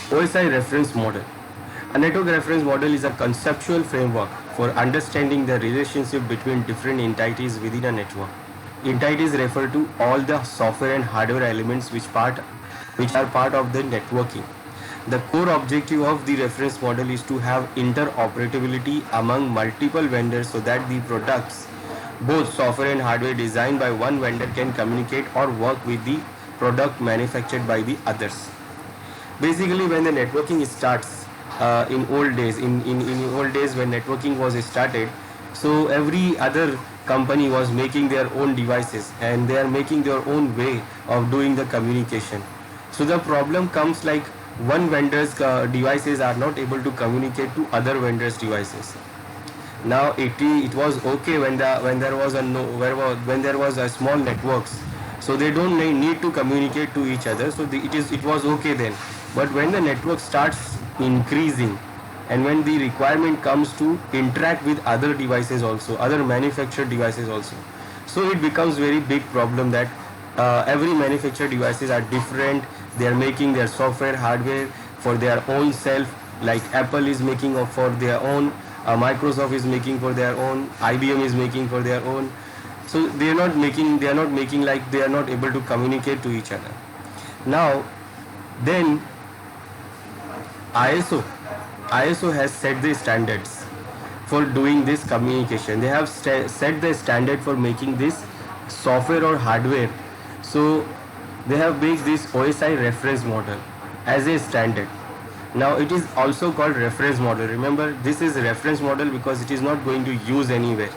OSI reference model. A network reference model is a conceptual framework for understanding the relationship between different entities within a network. Entities refer to all the software and hardware elements which are part of the networking. The core objective of the reference model is to have interoperability among multiple vendors so that the products, both software and hardware designed by one vendor, can communicate or work with the product manufactured by the others. Basically, when the networking starts in old days, in old days when networking was started, so every other company was making their own devices and they are making their own way of doing the communication. So the problem comes like one vendor's devices are not able to communicate to other vendors' devices. Now it was okay when there was a no when there was a small networks, so they don't need to communicate to each other, so it was okay then. But when the network starts increasing and when the requirement comes to interact with other devices also, other manufactured devices also, so it becomes very big problem that every manufactured devices are different. They are making their software hardware for their own self, like Apple is making for their own, Microsoft is making for their own, IBM is making for their own. So they are not making like they are not able to communicate to each other. Now then ISO has set the standards for doing this communication. They have set the standard for making this software or hardware. So they have made this OSI reference model as a standard. Now it is also called reference model. Remember, this is a reference model because it is not going to use anywhere.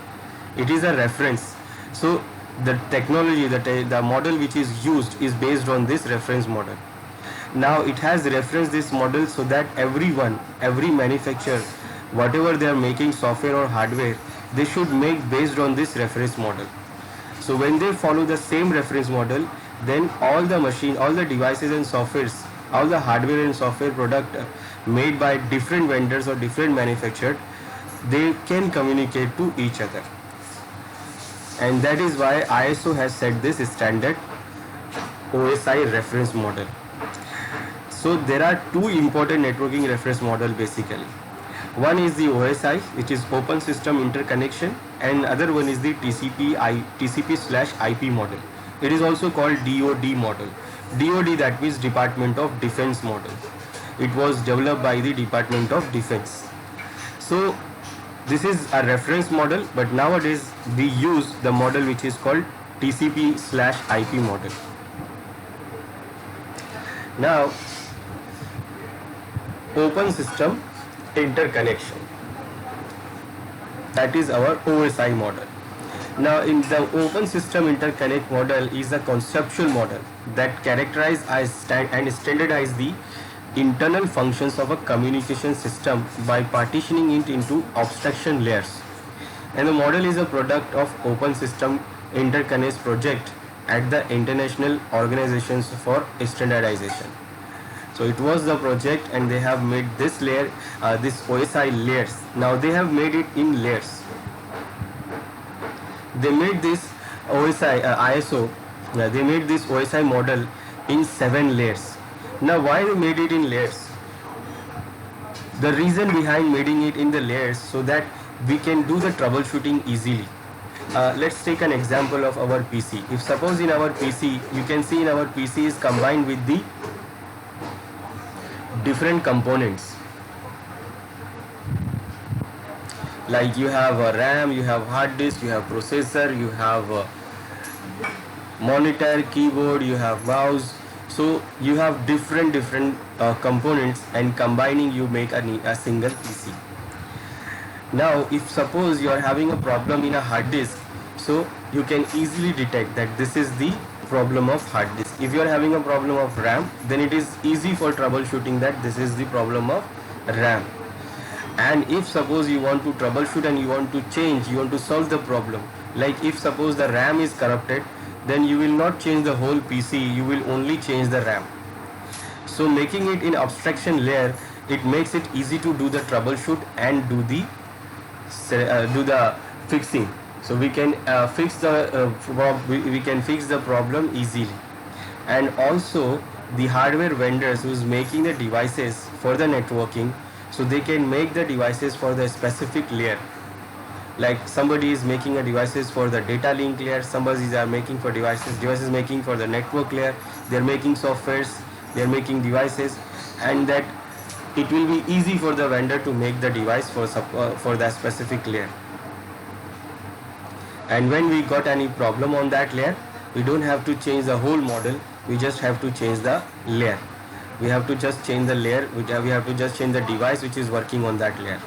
It is a reference. So the technology, the model which is used is based on this reference model. Now it has referenced this model so that every manufacturer, whatever they are making software or hardware, they should make based on this reference model. So when they follow the same reference model, then all the devices and softwares, all the hardware and software product made by different vendors or different manufacturers, they can communicate to each other. And that is why ISO has set this standard OSI reference model. So there are two important networking reference model basically. One is the OSI, which is Open System Interconnection, and other one is the TCP/IP model. It is also called DoD model. DoD, that means Department of Defense model. It was developed by the Department of Defense. So this is a reference model, but nowadays we use the model which is called TCP/IP model. Now, Open System Interconnection, that is our OSI model. Now in the Open System Interconnect model is a conceptual model that characterize and standardize the internal functions of a communication system by partitioning it into abstraction layers. And the model is a product of Open System Interconnect project at the International Organizations for Standardization. So it was the project and they have made this layer, this OSI layers. Now they have made it in layers. They made this OSI, ISO, they made this OSI model in 7 layers. Now why they made it in layers? The reason behind making it in the layers so that we can do the troubleshooting easily. Let's take an example of our PC. If suppose in our PC, you can see in our PC is combined with the different components. Like you have a RAM, you have hard disk, you have processor, you have a monitor, keyboard, you have mouse. So you have different components, and combining you make a single PC. Now if suppose you are having a problem in a hard disk, so you can easily detect that this is the problem of hard disk. If you are having a problem of RAM, then it is easy for troubleshooting that this is the problem of RAM. And if suppose you want to troubleshoot and you want to change, you want to solve the problem, like if suppose the RAM is corrupted, then you will not change the whole PC, you will only change the RAM. So making it in abstraction layer, it makes it easy to do the troubleshoot and do the fixing. So we can fix the problem easily. And also the hardware vendors who's making the devices for the networking, so they can make the devices for the specific layer. Like somebody is making a devices for the data link layer, somebody is making for devices making for the network layer, they're making softwares, they're making devices, and that it will be easy for the vendor to make the device for that specific layer. And when we got any problem on that layer, we don't have to change the whole model, we just have to change the layer. We have to just change the layer, we have to just change the device which is working on that layer.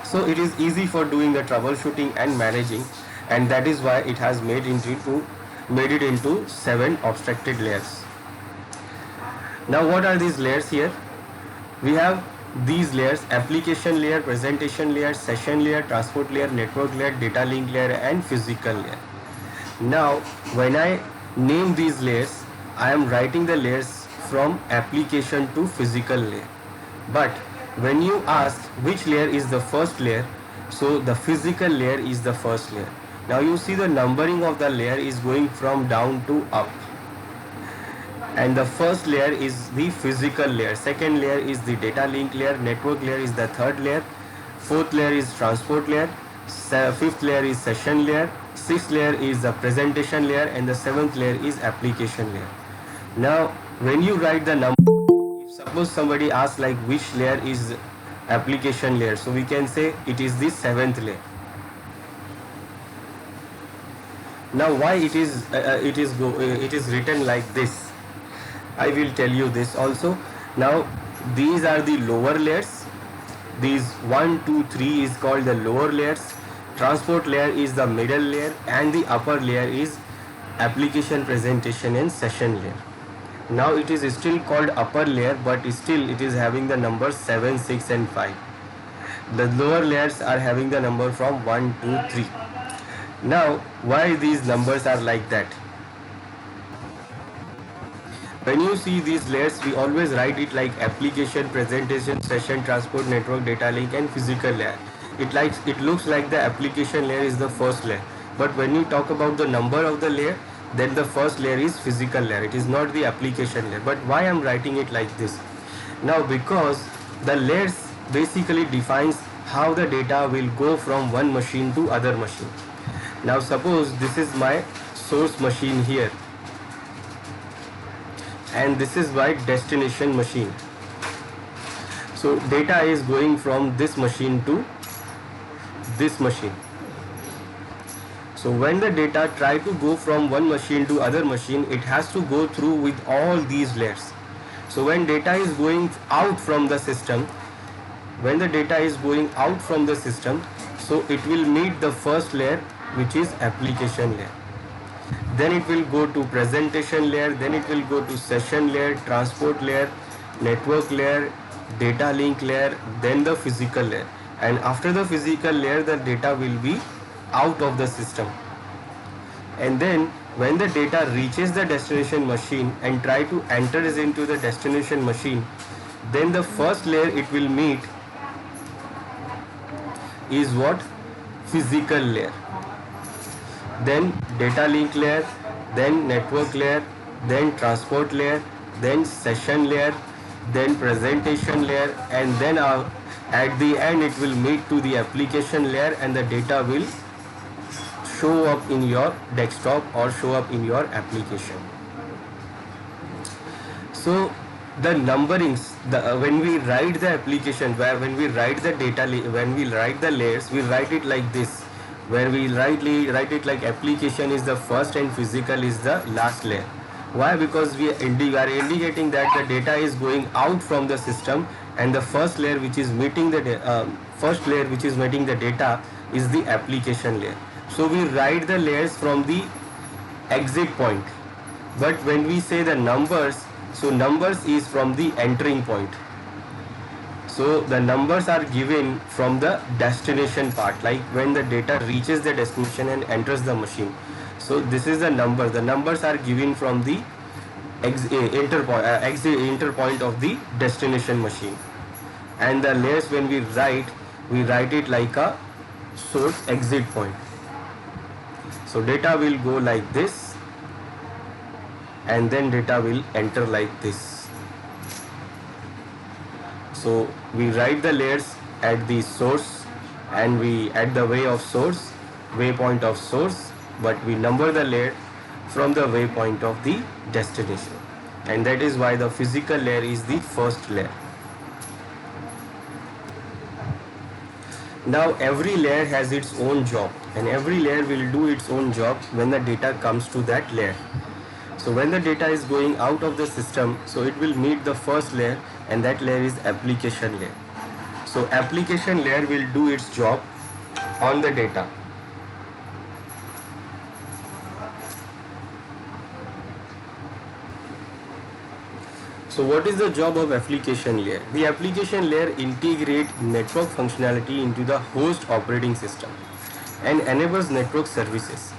So it is easy for doing the troubleshooting and managing, and that is why it has made it into 7 abstracted layers. Now what are these layers here? We have these layers: application layer, presentation layer, session layer, transport layer, network layer, data link layer, and physical layer. Now when I name these layers, I am writing the layers from application to physical layer. But when you ask which layer is the first layer, so the physical layer is the first layer. Now you see the numbering of the layer is going from down to up, and the first layer is the physical layer, second layer is the data link layer, network layer is the third layer, fourth layer is transport layer, fifth layer is session layer, sixth layer is the presentation layer, and the seventh layer is application layer. Now when you write the number, if suppose somebody asks like which layer is application layer, so we can say it is the 7th layer. Now why it is written like this, I will tell you this also. Now these are the lower layers, these 1, 2, 3 is called the lower layers, transport layer is the middle layer, and the upper layer is application, presentation, and session layer. Now it is still called upper layer, but still it is having the numbers 7, 6, and 5. The lower layers are having the number from 1, 2, 3. Now why these numbers are like that? When you see these layers, we always write it like application, presentation, session, transport, network, data link, and physical layer. It looks like the application layer is the first layer, but when you talk about the number of the layer, then the first layer is physical layer, it is not the application layer. But why I am writing it like this? Now because the layers basically defines how the data will go from one machine to other machine. Now suppose this is my source machine here, and this is my destination machine. So data is going from this machine to this machine. So when the data try to go from one machine to other machine, it has to go through with all these layers. So when data is going out from the system, so it will meet the first layer, which is application layer. Then it will go to presentation layer, then it will go to session layer, transport layer, network layer, data link layer, then the physical layer. And after the physical layer, the data will be out of the system. And then when the data reaches the destination machine and try to enter into the destination machine, then the first layer it will meet is what? Physical layer. Then data link layer, then network layer, then transport layer, then session layer, then presentation layer, and then at the end it will meet to the application layer, and the data will show up in your desktop or show up in your application. So the numberings, when we write the application, when we write the data, when we write the layers, we write it like this, where we write it like application is the first and physical is the last layer. Why? Because we are indicating that the data is going out from the system, and the first layer which is meeting the data is the application layer. So we write the layers from the exit point. But when we say the numbers, so numbers is from the entering point. So the numbers are given from the destination part, like when the data reaches the destination and enters the machine. So this is the number. The numbers are given from the enter point of the destination machine. And the layers, when we write it like a source exit point. So data will go like this, and then data will enter like this. So we write the layers at the source, and we at the waypoint of source, but we number the layer from the waypoint of the destination, and that is why the physical layer is the first layer. Now every layer has its own job, and every layer will do its own job when the data comes to that layer. So when the data is going out of the system, so it will meet the first layer, and that layer is application layer. So application layer will do its job on the data. So what is the job of application layer? The application layer integrates network functionality into the host operating system and enables network services.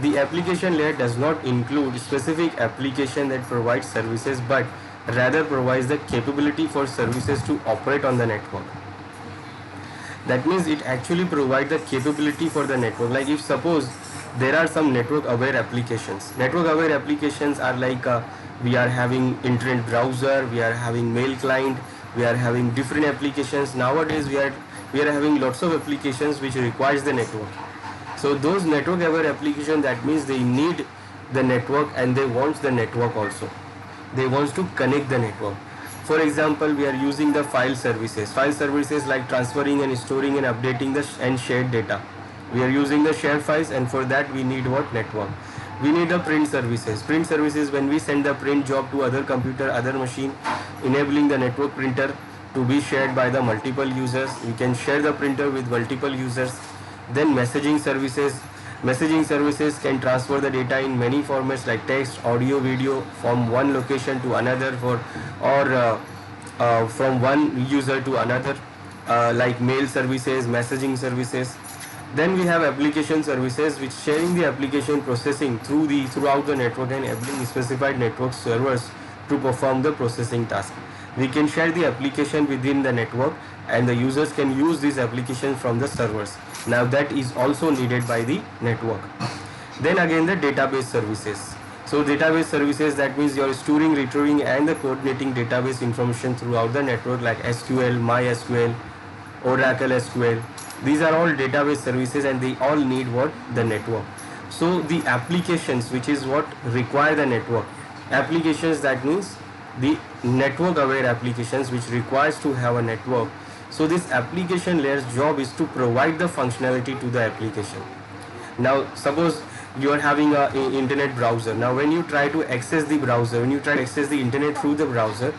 The application layer does not include specific application that provides services, but rather provides the capability for services to operate on the network. That means it actually provides the capability for the network. Like if suppose there are some network aware applications. Network aware applications are like we are having internet browser, we are having mail client, we are having different applications. Nowadays we are having lots of applications which requires the network. So those network aware applications, that means they need the network and they want the network also. They want to connect the network. For example, we are using the file services. File services like transferring and storing and updating and shared data. We are using the shared files, and for that we need what? Network. We need the print services. Print services, when we send the print job to other computer, other machine, enabling the network printer to be shared by the multiple users. We can share the printer with multiple users. Then messaging services. Messaging services can transfer the data in many formats like text, audio, video from one location to another, from one user to another, like mail services, messaging services. Then we have application services, which sharing the application processing throughout the network and enabling specified network servers to perform the processing task. We can share the application within the network, and the users can use this application from the servers. Now that is also needed by the network. Then again the database services. So database services, that means you are storing, retrieving and the coordinating database information throughout the network like SQL, MySQL, Oracle SQL. These are all database services, and they all need what? The network. So the applications which is what require the network. Applications, that means the network aware applications which requires to have a network. So this application layer's job is to provide the functionality to the application. Now suppose you are having a internet browser. Now when you try to access the browser, when you try to access the internet through the browser,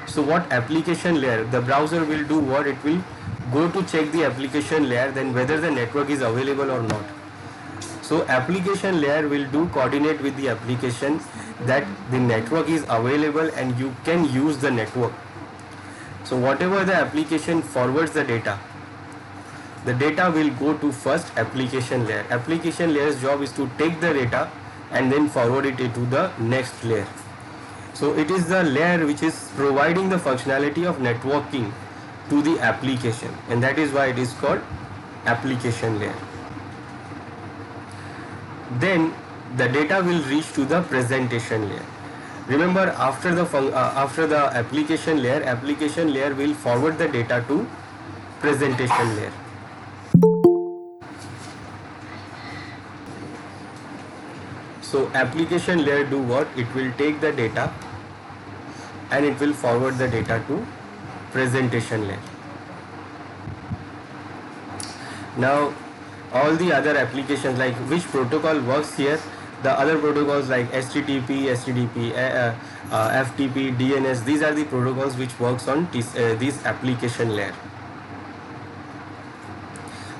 so what application layer? The browser will do what? It will go to check the application layer, then whether the network is available or not. So application layer will do coordinate with the application that the network is available and you can use the network. So whatever the application forwards the data will go to first application layer. Application layer's job is to take the data and then forward it to the next layer. So it is the layer which is providing the functionality of networking to the application, and that is why it is called application layer. Then the data will reach to the presentation layer. Remember, after the application layer will forward the data to presentation layer. So application layer do what? It will take the data and it will forward the data to presentation layer. Now all the other applications, like which protocol works here? The other protocols like HTTP, FTP, DNS, these are the protocols which works on this application layer.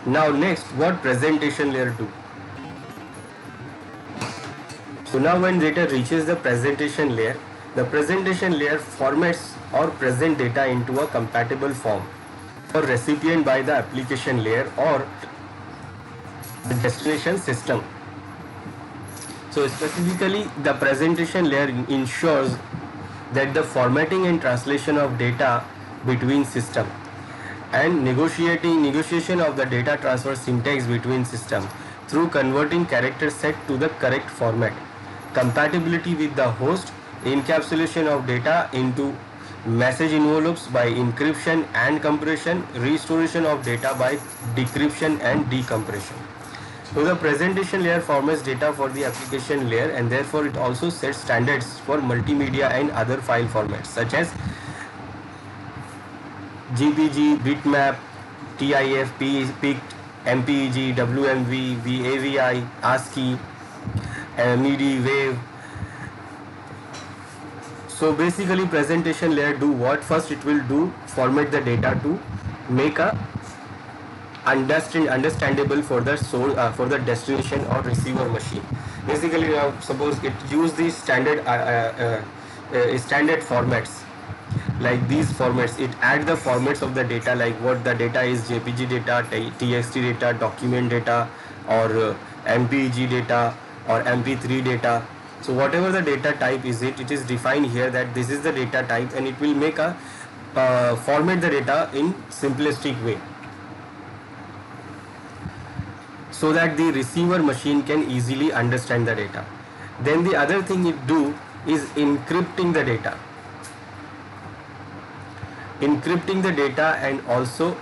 Now next, what presentation layer do? So now when data reaches the presentation layer formats or present data into a compatible form for recipient by the application layer or the destination system. So specifically, the presentation layer ensures that the formatting and translation of data between system and negotiation of the data transfer syntax between system through converting character set to the correct format compatibility with the host, encapsulation of data into message envelopes by encryption and compression, restoration of data by decryption and decompression. So the presentation layer formats data for the application layer, and therefore it also sets standards for multimedia and other file formats such as GPG, bitmap, TIF, PICT, MPEG, WMV, AVI, ASCII, MIDI, WAVE. So basically presentation layer do what? First it will do format the data to make a understandable for the source, for the destination or receiver machine. Basically now suppose it use these standard formats, like these formats. It add the formats of the data, like what the data is: JPG data, TXT data, document data, or MPEG data, or MP3 data. So whatever the data type is, it is defined here that this is the data type, and it will make a format the data in simplistic way, so that the receiver machine can easily understand the data. Then the other thing it do is encrypting the data. Encrypting the data, and also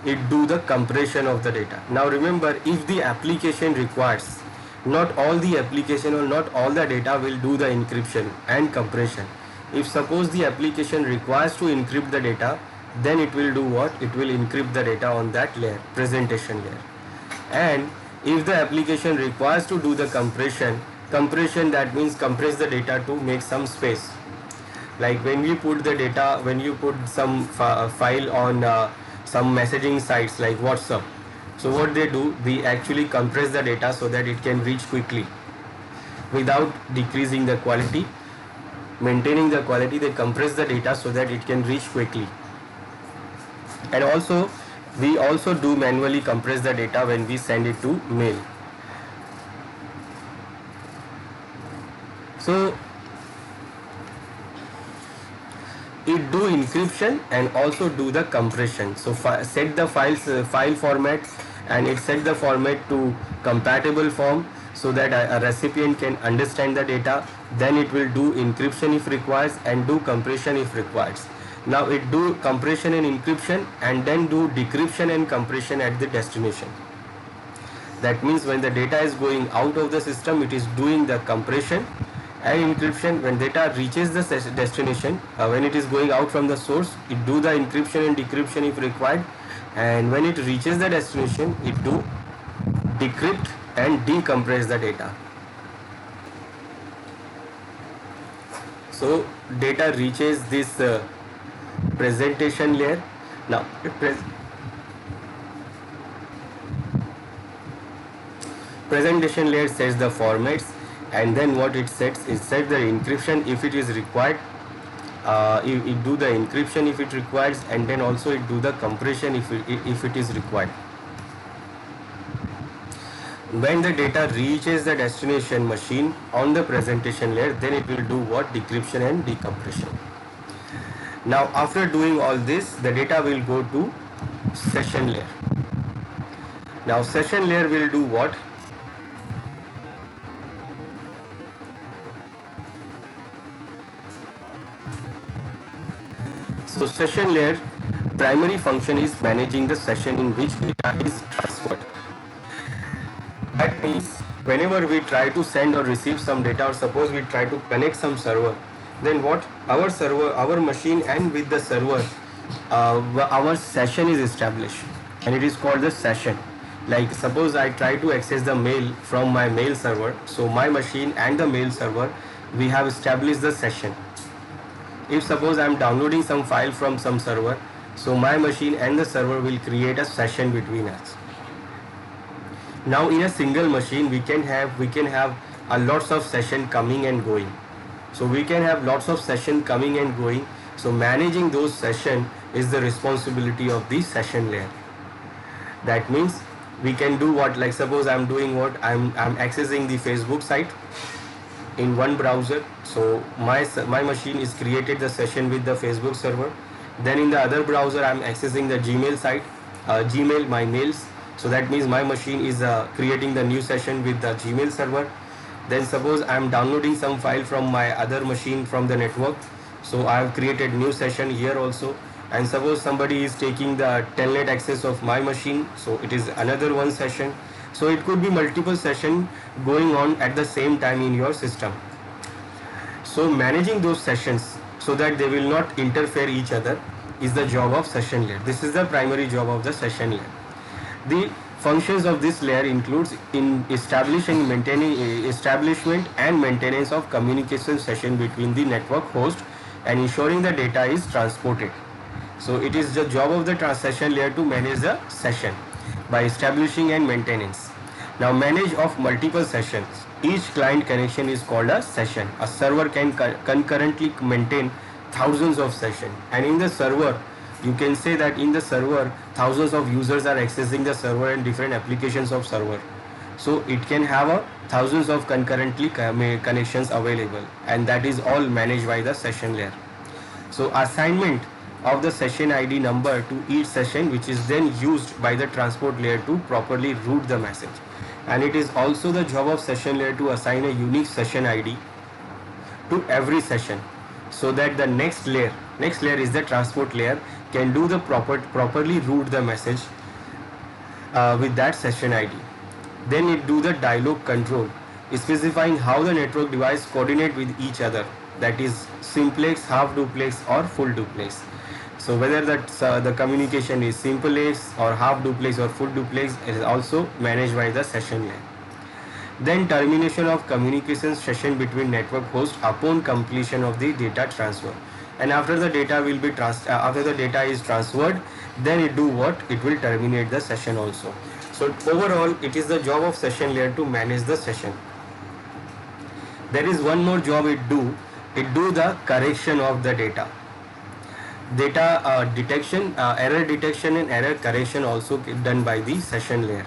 it do the compression of the data. Now remember, if the application requires, not all the application or not all the data will do the encryption and compression. If suppose the application requires to encrypt the data, then it will do what? It will encrypt the data on that layer, presentation layer. And if the application requires to do the compression, that means compress the data to make some space. Like when we put the data, when you put some file on some messaging sites like WhatsApp, so what they do, they actually compress the data so that it can reach quickly without decreasing the quality, maintaining the quality. They compress the data so that it can reach quickly. And also we also do manually compress the data when we send it to mail. So it do encryption and also do the compression. So set the file format, and it set the format to compatible form so that a recipient can understand the data. Then it will do encryption if requires, and do compression if requires. Now it do compression and encryption, and then do decryption and compression at the destination. That means when the data is going out of the system, it is doing the compression and encryption. When data reaches the destination, when it is going out from the source, it do the encryption and decryption if required, and when it reaches the destination, it do decrypt and decompress the data. So data reaches this presentation layer. Now presentation layer sets the formats, and then what it sets is set the encryption if it is required. It do the encryption if it requires, and then also it do the compression if it is required. When the data reaches the destination machine on the presentation layer, then it will do what? Decryption and decompression. Now after doing all this, the data will go to session layer. Now session layer will do what? So session layer primary function is managing the session in which data is transferred. That means whenever we try to send or receive some data, or suppose we try to connect some server, then what? Our server, our machine, and with the server, our session is established, and it is called the session. Like suppose I try to access the mail from my mail server, so my machine and the mail server, we have established the session. If suppose I am downloading some file from some server, so my machine and the server will create a session between us. Now in a single machine we can have a lots of session coming and going. So we can have lots of session coming and going. So managing those session is the responsibility of the session layer. That means we can do what? Like suppose I'm doing what? I'm accessing the Facebook site in one browser. So my machine is created the session with the Facebook server. Then in the other browser I'm accessing the Gmail site, my mails. So that means my machine is creating the new session with the Gmail server. Then suppose I am downloading some file from my other machine from the network. So I have created new session here also. And suppose somebody is taking the telnet access of my machine, so it is another one session. So it could be multiple session going on at the same time in your system. So managing those sessions so that they will not interfere each other is the job of session layer. This is the primary job of the session layer. The functions of this layer includes in establishing, maintaining, establishment and maintenance of communication session between the network host and ensuring the data is transported. So it is the job of the session layer to manage the session by establishing and maintenance. Now manage of multiple sessions. Each client connection is called a session. A server can concurrently maintain thousands of sessions, and in the server you can say that in the server thousands of users are accessing the server and different applications of server. So it can have a thousands of concurrently connections available, and that is all managed by the session layer. So assignment of the session ID number to each session, which is then used by the transport layer to properly route the message. And it is also the job of session layer to assign a unique session ID to every session, so that the next layer is the transport layer, can do the properly route the message with that session ID. Then it do the dialog control, specifying how the network device coordinate with each other, that is simplex, half duplex or full duplex. So whether that the communication is simplex or half duplex or full duplex is also managed by the session layer. Then termination of communication session between network hosts upon completion of the data transfer. And after the data will be after the data is transferred, then it do what? It will terminate the session also. So overall, it is the job of session layer to manage the session. There is one more job it do the correction of the data. Data detection, error detection and error correction also done by the session layer.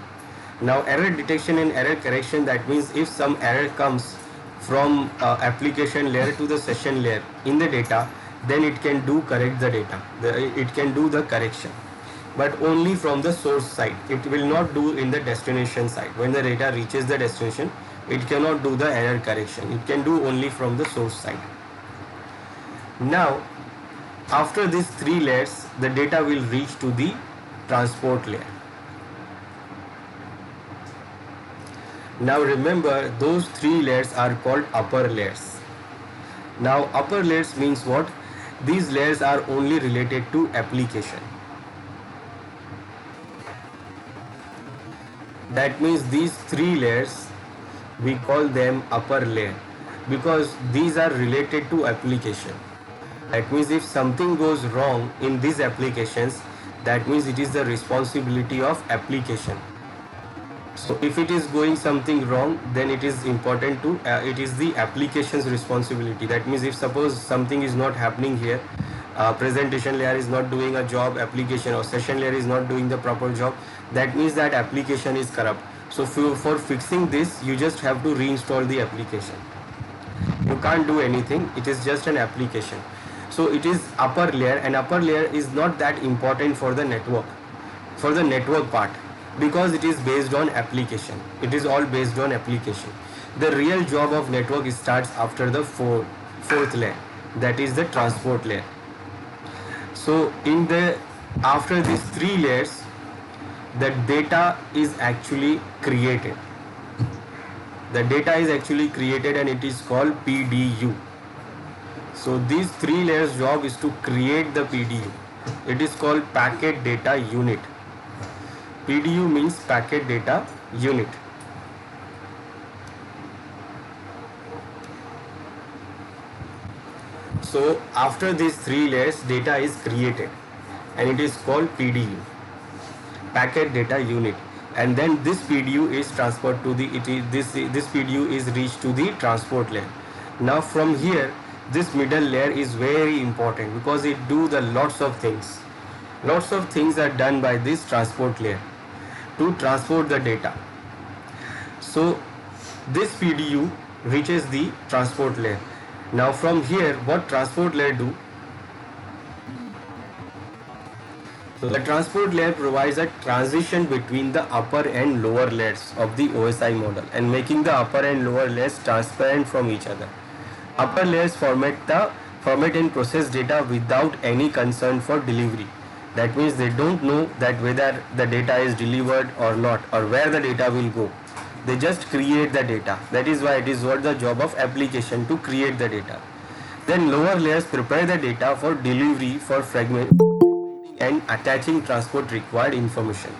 Now error detection and error correction, that means if some error comes from application layer to the session layer in the data, then it can do correct the data. It can do the correction, but only from the source side. It will not do in the destination side. When the data reaches the destination, it cannot do the error correction. It can do only from the source side. Now after these three layers, the data will reach to the transport layer. Now remember, those three layers are called upper layers. Now upper layers means what? These layers are only related to application. That means these three layers, we call them upper layer because these are related to application. That means if something goes wrong in these applications, that means it is the responsibility of application. So if it is going something wrong, then it is important to it is the application's responsibility. That means if suppose something is not happening here, presentation layer is not doing a job, application or session layer is not doing the proper job, that means that application is corrupt. So for fixing this, you just have to reinstall the application. You can't do anything, it is just an application. So it is upper layer, and upper layer is not that important for the network part, because it is based on application. It is all based on application. The real job of network starts after the fourth layer, that is the transport layer. So after these three layers, the data is actually created. The data is actually created and it is called PDU. So these three layers job is to create the PDU. It is called packet data unit. PDU means packet data unit. So after these three layers, data is created and it is called PDU, packet data unit. And then this PDU is transferred to this PDU is reached to the transport layer. Now from here, this middle layer is very important because it do the lots of things. Lots of things are done by this transport layer to transport the data. So this PDU reaches the transport layer. Now from here, what transport layer do? So the transport layer provides a transition between the upper and lower layers of the OSI model and making the upper and lower layers transparent from each other. Upper layers format and process data without any concern for delivery. That means they don't know that whether the data is delivered or not, or where the data will go. They just create the data. That is why it is what the job of application to create the data. Then lower layers prepare the data for delivery for fragmenting and attaching transport required information.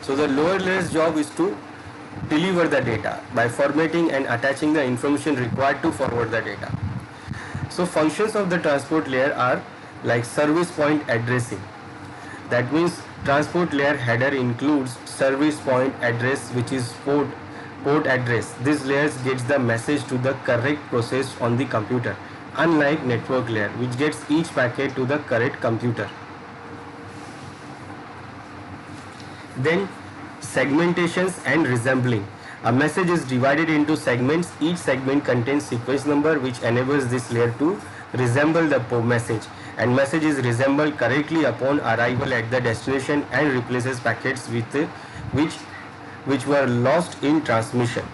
So the lower layers job is to deliver the data by formatting and attaching the information required to forward the data. So functions of the transport layer are like service point addressing. That means transport layer header includes service point address, which is port address. This layer gets the message to the correct process on the computer, unlike network layer which gets each packet to the correct computer. Then segmentations and resembling. A message is divided into segments. Each segment contains sequence number which enables this layer to resemble the message, and message is resembled correctly upon arrival at the destination and replaces packets with which were lost in transmission.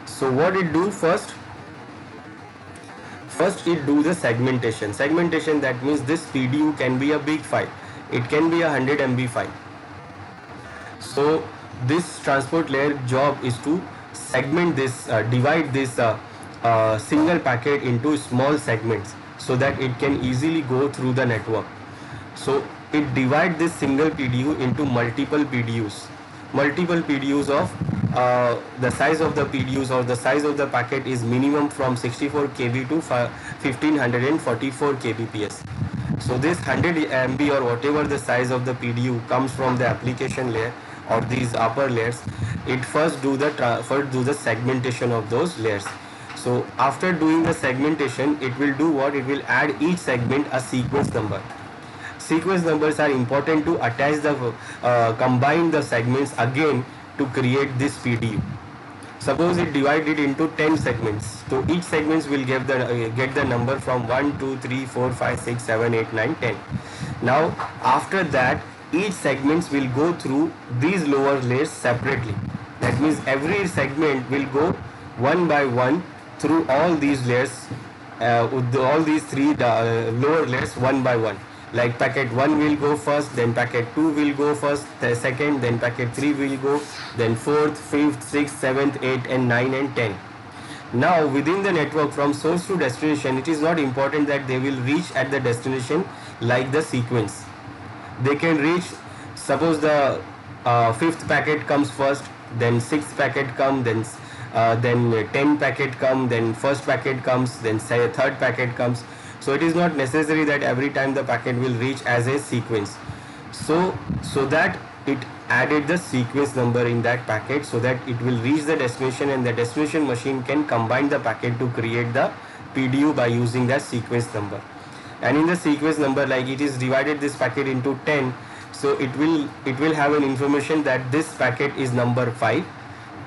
So what it do first? First it do the segmentation. Segmentation, that means this PDU can be a big file. It can be a 100 MB file. So this transport layer job is to segment this, divide this single packet into small segments so that it can easily go through the network. So it divide this single PDU into multiple PDUs. Multiple PDUs of the size of the PDUs or the size of the packet is minimum from 64 KB to 1544 kbps. So this 100 MB or whatever the size of the PDU comes from the application layer or these upper layers. It first do the segmentation of those layers. So after doing the segmentation, it will do what? It will add each segment a sequence number. Sequence numbers are important to attach the combine the segments again to create this PDU. Suppose it divided into 10 segments. So each segments will get the number from 1, 2, 3, 4, 5, 6, 7, 8, 9, 10. Now after that, each segments will go through these lower layers separately. That means every segment will go one by one through all these layers, all these three lower layers one by one. Like packet 1 will go first, then packet 2 will go first, the second, then packet 3 will go, then 4th, 5th, 6th, 7th, 8th and 9 and 10. Now within the network from source to destination, it is not important that they will reach at the destination like the sequence. They can reach, suppose the 5th packet comes first, then 6th packet come, then 10 packet come, then first packet comes, then say 3rd packet comes. So it is not necessary that every time the packet will reach as a sequence. So that it added the sequence number in that packet so that it will reach the destination and the destination machine can combine the packet to create the PDU by using that sequence number. And in the sequence number, like it is divided this packet into 10, so it will have an information that this packet is number 5.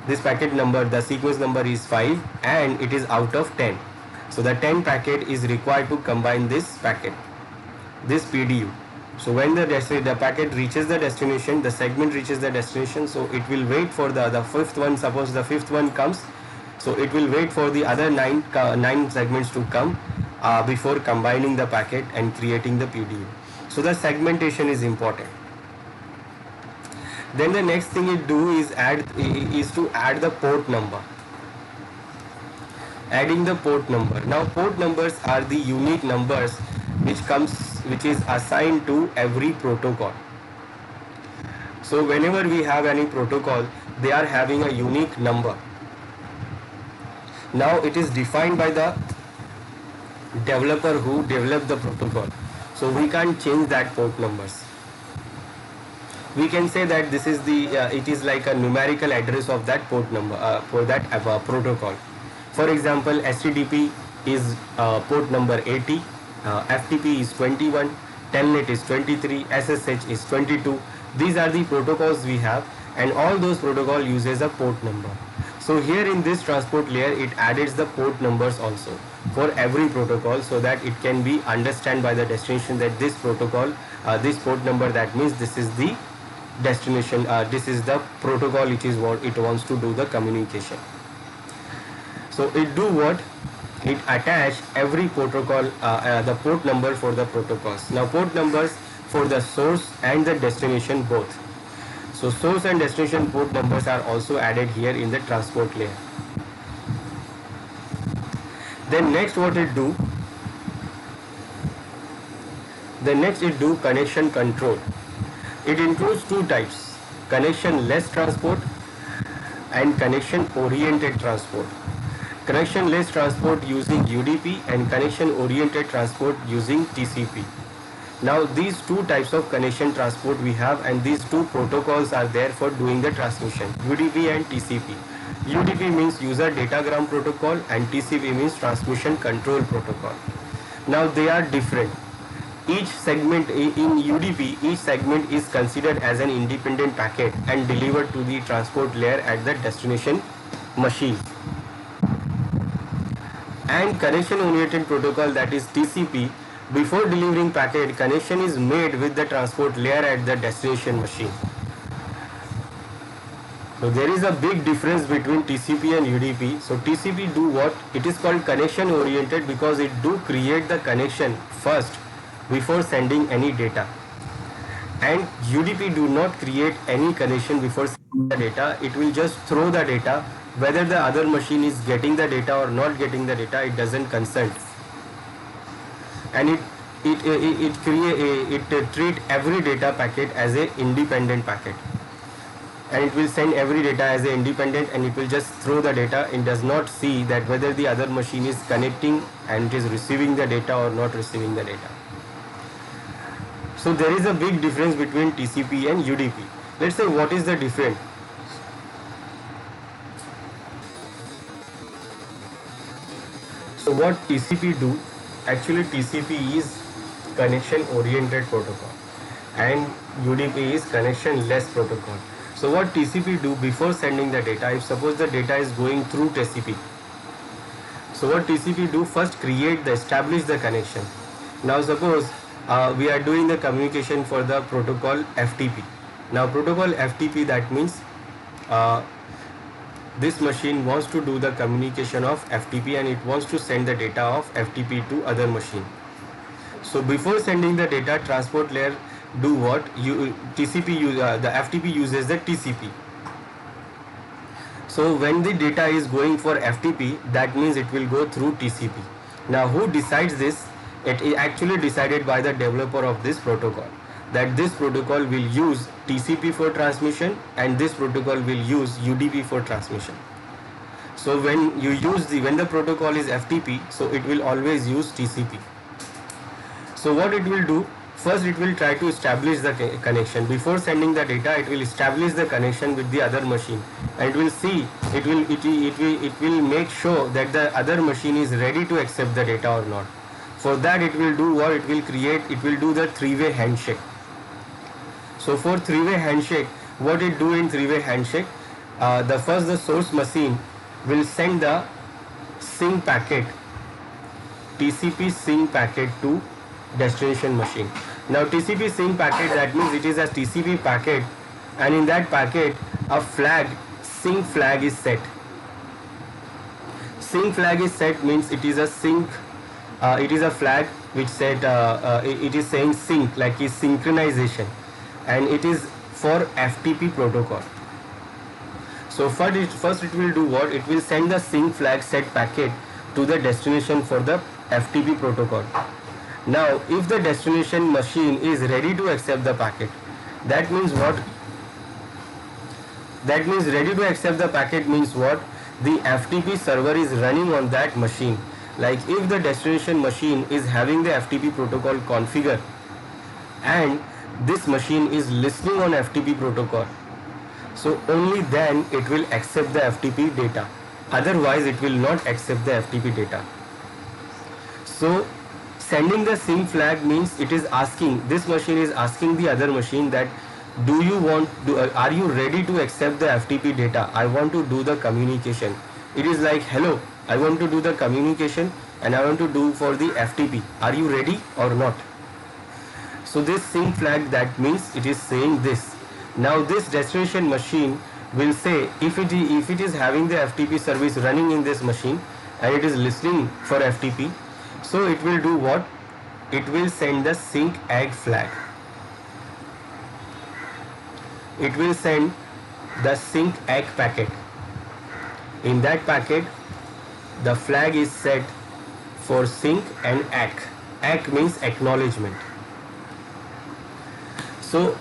This packet number, the sequence number is 5 and it is out of 10. So the 10 packet is required to combine this packet, this PDU. So when the packet reaches the destination, the segment reaches the destination, so it will wait for the 5th one. Suppose the 5th one comes, so it will wait for the other 9 segments to come before combining the packet and creating the PDU. So the segmentation is important. Then the next thing it do is to add the port number. Adding the port number. Now port numbers are the unique numbers which is assigned to every protocol. So whenever we have any protocol, they are having a unique number. Now it is defined by the developer who developed the protocol. So we can't change that port numbers. We can say that this is it is like a numerical address of that port number for that protocol. For example, HTTP is port number 80, FTP is 21, Telnet is 23, SSH is 22. These are the protocols we have, and all those protocol uses a port number. So So here in this transport layer, it adds the port numbers also for every protocol, so that it can be understood by the destination that this protocol, this port number, that means this is the destination, this is the protocol, it is what it wants to do the communication. So it do what? It attach every protocol, the port number for the protocols. Now port numbers for the source and the destination both. So source and destination port numbers are also added here in the transport layer. Then next what it do? The next it do connection control. It includes two types: connection less transport and connection oriented transport. Connection less transport using UDP and connection oriented transport using TCP. Now these two types of connection transport we have, and these two protocols are there for doing the transmission, UDP and TCP. UDP means user datagram protocol and TCP means transmission control protocol. Now they are different. Each segment in UDP, each segment is considered as an independent packet and delivered to the transport layer at the destination machine. And connection oriented protocol, that is TCP, before delivering packet, connection is made with the transport layer at the destination machine. So there is a big difference between TCP and UDP. So TCP do what? It is called connection oriented because it do create the connection first before sending any data. And UDP do not create any connection before sending the data. It will just throw the data. Whether the other machine is getting the data or not getting the data, it doesn't consent. And it treat every data packet as a independent packet. And it will send every data as a independent, and it will just throw the data. It does not see that whether the other machine is connecting and it is receiving the data or not receiving the data. So there is a big difference between TCP and UDP. Let's say what is the difference? So what TCP do? Actually TCP is connection oriented protocol and UDP is connection less protocol. So what TCP do before sending the data, if suppose the data is going through TCP, so what TCP do, first establish the connection. Now suppose we are doing the communication for the protocol FTP. Now protocol FTP, that means this machine wants to do the communication of FTP and it wants to send the data of FTP to other machine. So before sending the data, transport layer do what? The FTP uses the TCP. So when the data is going for FTP, that means it will go through TCP. Now who decides this? It is actually decided by the developer of this protocol, that this protocol will use TCP for transmission and this protocol will use UDP for transmission. So when the protocol is FTP, so it will always use TCP. So what it will do? First it will try to establish the connection. Before sending the data, it will establish the connection with the other machine, and it will see, it will make sure that the other machine is ready to accept the data or not. For that it will do what? It will do the three-way handshake. So for three-way handshake, what it do in three-way handshake? The source machine will send the sync packet, TCP sync packet to destination machine. Now TCP sync packet, that means it is a TCP packet, and in that packet a sync flag is set. Sync flag is set means it is a sync. It is a flag which said it is saying sync, like is synchronization, and it is for FTP protocol. So first it will do what? It will send the sync flag set packet to the destination for the FTP protocol. Now if the destination machine is ready to accept the packet, that means what? That means ready to accept the packet means what? The FTP server is running on that machine. Like if the destination machine is having the FTP protocol configured and this machine is listening on FTP protocol, so only then it will accept the FTP data. Otherwise it will not accept the FTP data. So sending the sync flag means it is asking, this machine is asking the other machine that Are you ready to accept the FTP data? I want to do the communication. It is like, hello, I want to do the communication and I want to do for the FTP. Are you ready or not? So this sync flag, that means it is saying this. Now this destination machine will say, if it is having the FTP service running in this machine and it is listening for FTP, so it will do what? It will send the sync AG flag. It will send the sync AG packet. In that packet, the flag is set for sync and ACK. ACK means acknowledgement. So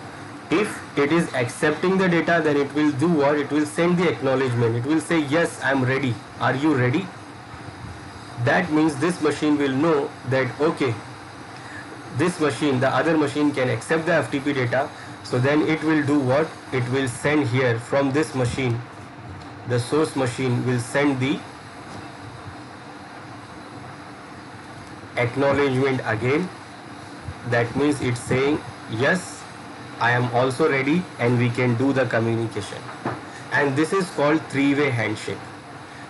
if it is accepting the data, then it will do what? It will send the acknowledgement. It will say, yes, I am ready. Are you ready? That means this machine will know that, okay, this machine, the other machine, can accept the FTP data. So then it will do what? It will send here from this machine, the source machine will send the acknowledgement again. That means it's saying, yes, I am also ready and we can do the communication. And this is called three-way handshake.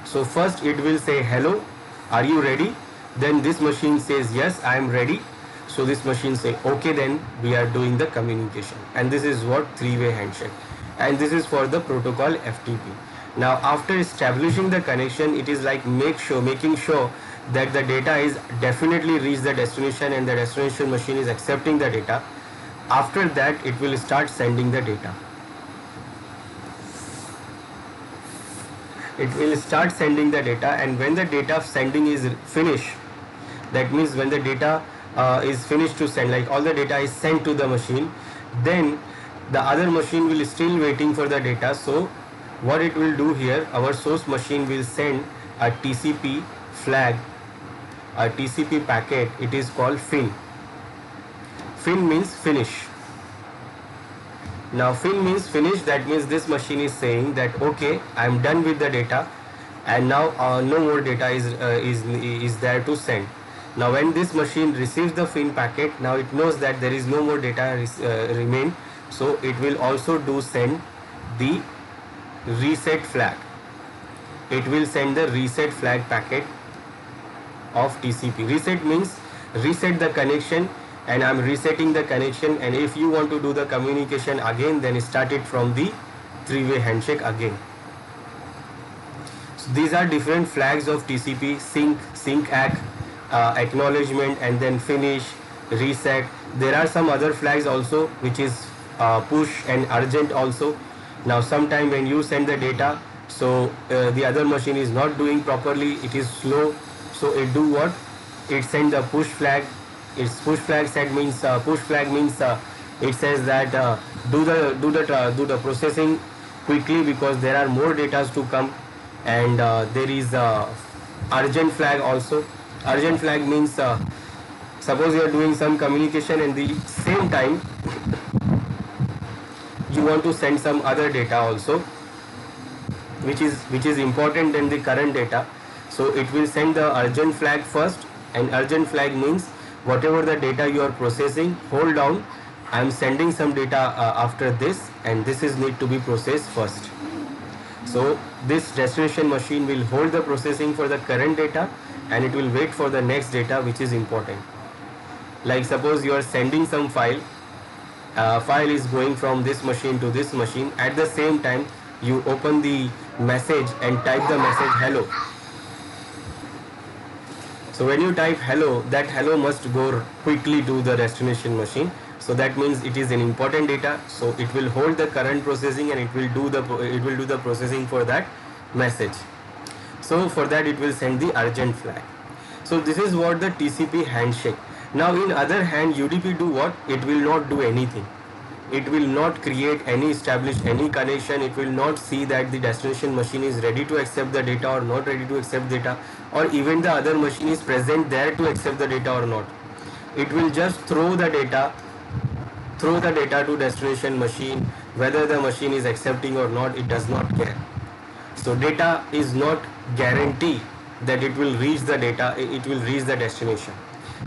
So first it will say, hello, are you ready? Then this machine says, yes, I am ready. So this machine say, okay, then we are doing the communication. And this is what three-way handshake. And this is for the protocol FTP. Now after establishing the connection, it is like making sure that the data is definitely reached the destination and the destination machine is accepting the data. After that, it will start sending the data. It will start sending the data, and when the data sending is finished, that means when the data is finished to send, like all the data is sent to the machine, then the other machine will still waiting for the data. So what it will do here, our source machine will send a TCP flag, a TCP packet. It is called fin. Fin means finish. Now fin means finish. That means this machine is saying that, okay, I am done with the data, and now no more data is there to send. Now when this machine receives the fin packet, now it knows that there is no more data remain, so it will also send the reset flag. It will send the reset flag packet of TCP. Reset means reset the connection, and I am resetting the connection, and if you want to do the communication again, then start it from the three-way handshake again. So these are different flags of TCP: sync ACK, acknowledgement, and then finish, reset. There are some other flags also, which is push and urgent also. Now sometime when you send the data, so the other machine is not doing properly, it is slow, so it do what? It send the push flag. Its push flag set means it says that do the processing quickly because there are more data to come, and there is urgent flag also. Urgent flag means suppose you are doing some communication and the same time you want to send some other data also, which is important than the current data. So it will send the urgent flag first, and urgent flag means whatever the data you are processing, hold down, I am sending some data after this, and this is need to be processed first. So this destination machine will hold the processing for the current data, and it will wait for the next data which is important. Like suppose you are sending some file, file is going from this machine to this machine. At the same time you open the message and type the message hello. So when you type hello, that hello must go quickly to the destination machine. So that means it is an important data, so it will hold the current processing and it will do the processing for that message. So for that it will send the urgent flag. So this is what the TCP handshake. Now in other hand, UDP do what? It will not do anything. It will not create any, establish any connection. It will not see that the destination machine is ready to accept the data or not ready to accept data, or even the other machine is present there to accept the data or not. It will just throw the data to destination machine. Whether the machine is accepting or not, it does not care. So data is not guarantee that it will reach the data, it will reach the destination.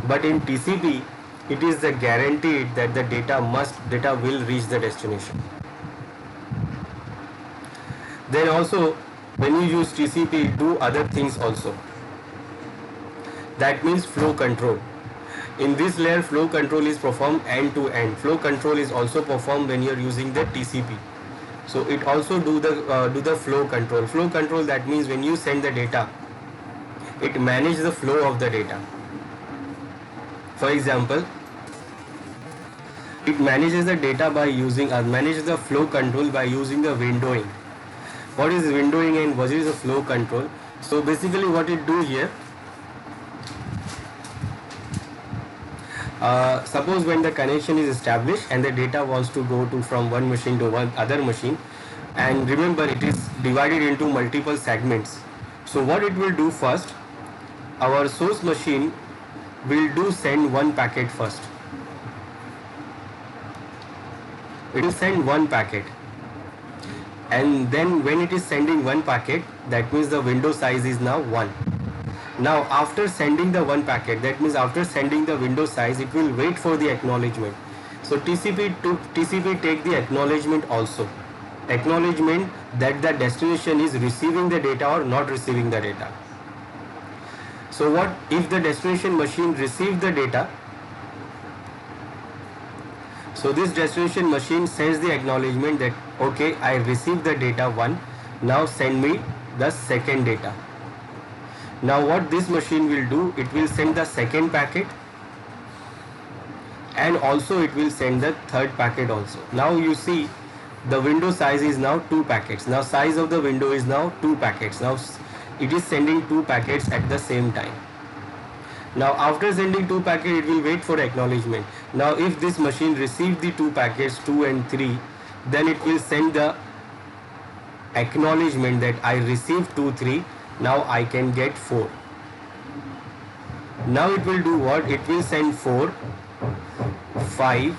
But in TCP, it is the guaranteed that the data will reach the destination. Then also, when you use TCP, do other things also. That means flow control. In this layer, flow control is performed end to end. Flow control is also performed when you are using the TCP. So it also do the flow control. Flow control, that means when you send the data, it manages the flow of the data. For example, it manages the data by using manages the flow control by using the windowing. What is windowing and what is the flow control? So basically what it do here, suppose when the connection is established and the data wants to go to from one machine to one other machine, and remember it is divided into multiple segments. So what it will do first, our source machine will do send one packet first. It will send one packet, and then when it is sending one packet, that means the window size is now 1. Now after sending the one packet, that means after sending the window size, it will wait for the acknowledgement. So TCP take the acknowledgement also, acknowledgement that the destination is receiving the data or not receiving the data. So what if the destination machine receives the data? So this destination machine sends the acknowledgement that okay, I received the data 1, now send me the second data. Now what this machine will do, it will send the second packet and also it will send the third packet also. Now you see the window size is now 2 packets. Now size of the window is now 2 packets. Now it is sending 2 packets at the same time. Now after sending 2 packets, it will wait for acknowledgement. Now if this machine receives the 2 packets 2 and 3, then it will send the acknowledgement that I received 2, 3, now I can get 4. Now it will do what? It will send 4, 5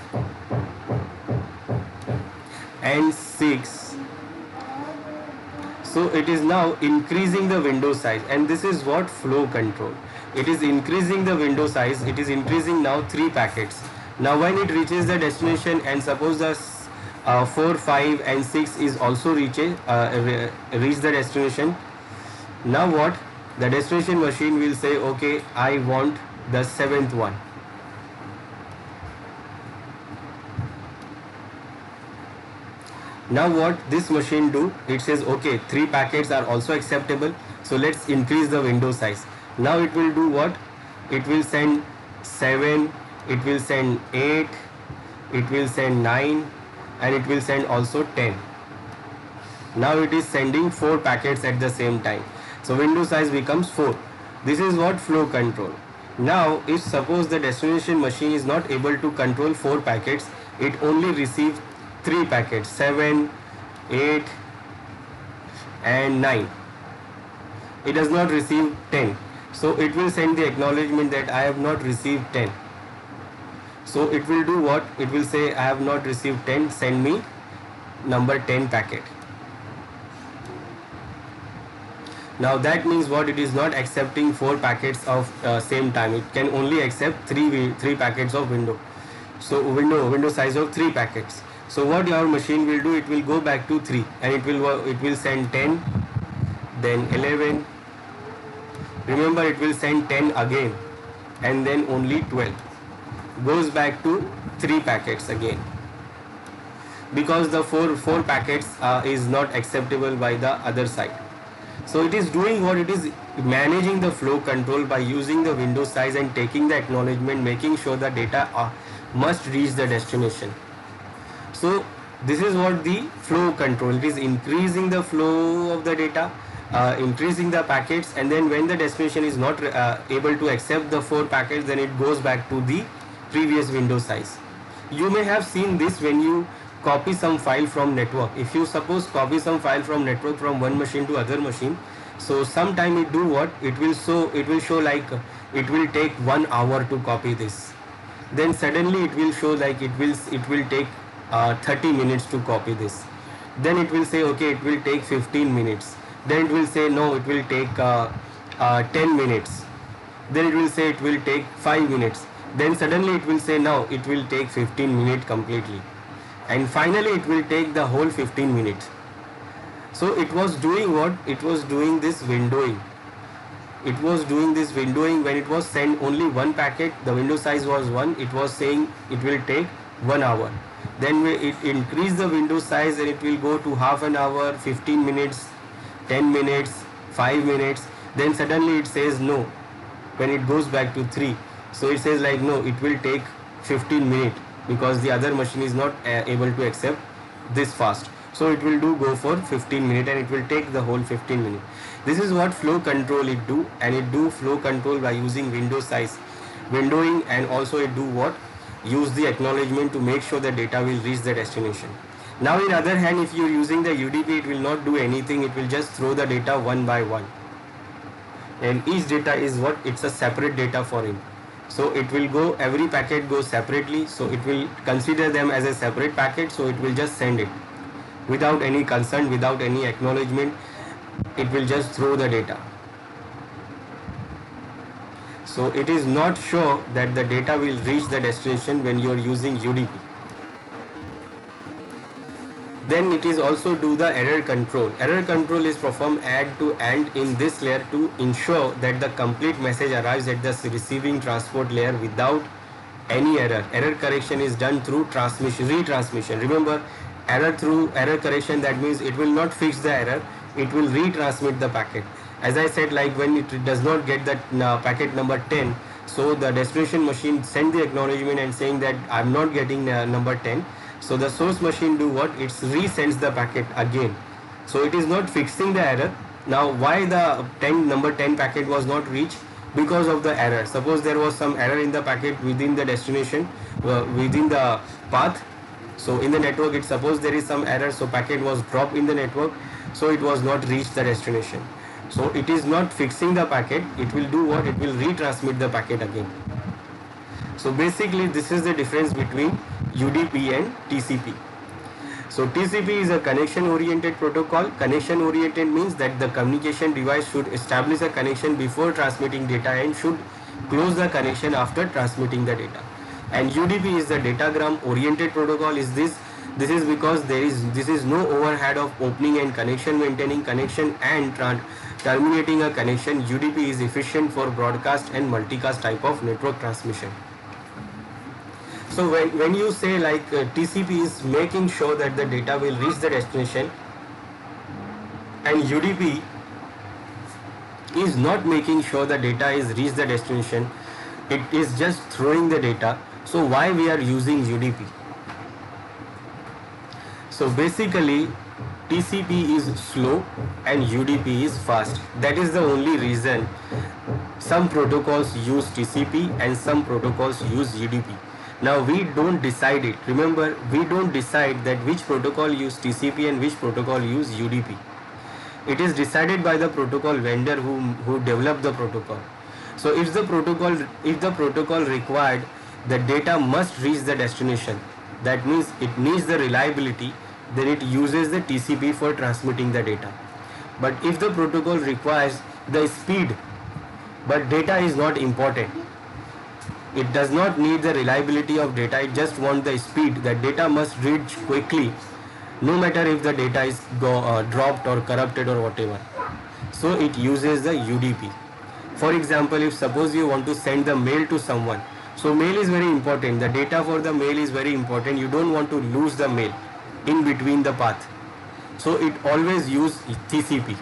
and 6. So it is now increasing the window size, and this is what flow control. It is increasing the window size. It is increasing now 3 packets. Now when it reaches the destination, and suppose the 4, 5 and 6 is also reach the destination. Now what? The destination machine will say okay, I want the 7th one. Now what this machine do? It says okay, 3 packets are also acceptable, so let's increase the window size. Now it will do what? It will send 7, it will send 8, it will send 9 and it will send also 10. Now it is sending 4 packets at the same time. So window size becomes 4. This is what flow control. Now if suppose the destination machine is not able to control 4 packets, it only receives 3 packets, 7, 8 and 9. It does not receive 10. So it will send the acknowledgement that I have not received 10. So it will do what? It will say I have not received 10, send me number 10 packet. Now that means what? It is not accepting 4 packets of same time. It can only accept 3 packets of window. So window size of 3 packets. So what your machine will do? It will go back to 3 and it will send 10, then 11. Remember, it will send 10 again and then only 12. Goes back to 3 packets again, because the 4 packets is not acceptable by the other side. So it is doing what? It is managing the flow control by using the window size and taking the acknowledgement, making sure the data must reach the destination. So this is what the flow control. It is increasing the flow of the data, increasing the packets, and then when the destination is not able to accept the 4 packets, then it goes back to the previous window size. You may have seen this when you copy some file from network. If you suppose copy some file from network from one machine to other machine, so sometime it do what? It will show like it will take 1 hour to copy this. Then suddenly it will show like it will take 30 minutes to copy this. Then it will say okay, it will take 15 minutes. Then it will say no, it will take 10 minutes. Then it will say it will take 5 minutes. Then suddenly it will say now it will take 15 minutes completely, and finally it will take the whole 15 minutes. So it was doing what? It was doing this windowing. It was doing this windowing. When it was sent only one packet, the window size was 1, it was saying it will take 1 hour. Then it increase the window size and it will go to half an hour, 15 minutes, 10 minutes, 5 minutes. Then suddenly it says no. When it goes back to 3, so it says like no, it will take 15 minutes because the other machine is not able to accept this fast. So it will go for 15 minutes and it will take the whole 15 minutes. This is what flow control it do, and it do flow control by using window size windowing, and also it do what? Use the acknowledgement to make sure the data will reach the destination. Now in other hand, if you are using the UDP, it will not do anything, it will just throw the data one by one, and each data is what? It's a separate data for him. So it will go, every packet goes separately, so it will consider them as a separate packet, so it will just send it without any concern, without any acknowledgement. It will just throw the data. So it is not sure that the data will reach the destination when you are using UDP. Then it is also do the error control. Error control is performed end to end in this layer to ensure that the complete message arrives at the receiving transport layer without any error. Error correction is done through transmission, retransmission. Remember, error correction, that means it will not fix the error, it will retransmit the packet. As I said, like when it does not get that packet number 10, so the destination machine send the acknowledgement and saying that I'm not getting number 10. So the source machine do what? It resends the packet again. So it is not fixing the error. Now why the number 10 packet was not reached? Because of the error. Suppose there was some error in the packet within the destination, within the path. So in the network, it suppose there is some error, so packet was dropped in the network, so it was not reached the destination. So it is not fixing the packet, it will do what? It will retransmit the packet again. So basically this is the difference between UDP and TCP. So TCP is a connection oriented protocol. Connection oriented means that the communication device should establish a connection before transmitting data and should close the connection after transmitting the data. And UDP is the datagram oriented protocol. This is because this is no overhead of opening and connection, maintaining connection and terminating a connection. UDP is efficient for broadcast and multicast type of network transmission. So when you say like TCP is making sure that the data will reach the destination, and UDP is not making sure the data is reached the destination, it is just throwing the data. So why we are using UDP? So basically TCP is slow and UDP is fast. That is the only reason some protocols use TCP and some protocols use UDP. Now we don't decide it. Remember, we don't decide that which protocol use TCP and which protocol use UDP. It is decided by the protocol vendor who developed the protocol. So if the protocol required the data must reach the destination, that means it needs the reliability, then it uses the TCP for transmitting the data. But if the protocol requires the speed, but data is not important, it does not need the reliability of data, it just wants the speed, that data must reach quickly, no matter if the data is dropped or corrupted or whatever. So it uses the UDP. For example, if suppose you want to send the mail to someone, so mail is very important, the data for the mail is very important, you don't want to lose the mail in between the path. So it always use TCP.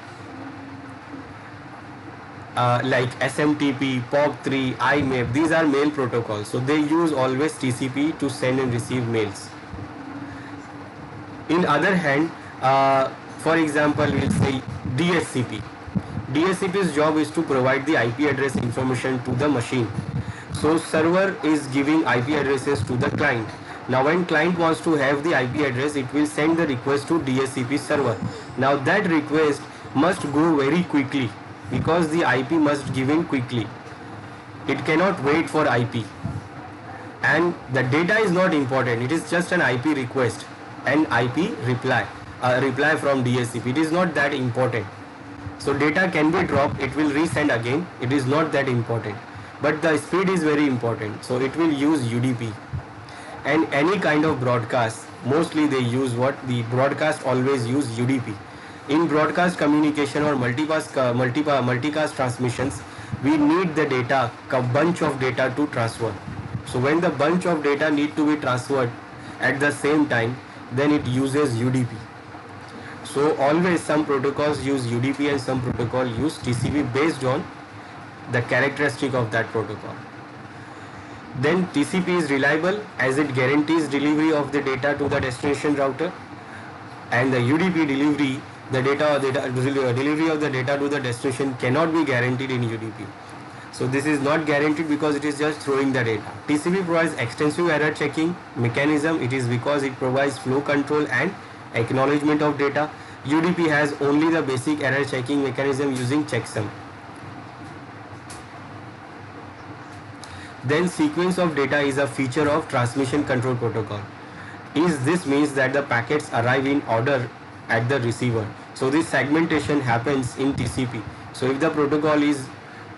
Like SMTP, POP3, IMAP, these are mail protocols. So they use always TCP to send and receive mails. In other hand, for example, we'll say DHCP. DHCP's job is to provide the IP address information to the machine. So server is giving IP addresses to the client. Now when client wants to have the IP address, it will send the request to DHCP server. Now that request must go very quickly because the IP must give in quickly. It cannot wait for IP. And the data is not important, it is just an IP request and IP reply from DHCP. It is not that important. So data can be dropped, it will resend again, it is not that important. but the speed is very important, so it will use UDP. And any kind of broadcast, mostly they use what the broadcast always use UDP. In broadcast communication or multicast transmissions, we need the data, a bunch of data to transfer. So when the bunch of data need to be transferred at the same time, then it uses UDP. So always some protocols use UDP and some protocol use TCP based on the characteristic of that protocol. Then TCP is reliable as it guarantees delivery of the data to the destination router, and the UDP delivery, delivery of the data to the destination cannot be guaranteed in UDP. So this is not guaranteed because it is just throwing the data. TCP provides extensive error checking mechanism. It is because it provides flow control and acknowledgement of data. UDP has only the basic error checking mechanism using checksum. Then sequence of data is a feature of transmission control protocol. This means that the packets arrive in order at the receiver. So this segmentation happens in TCP. So if the protocol is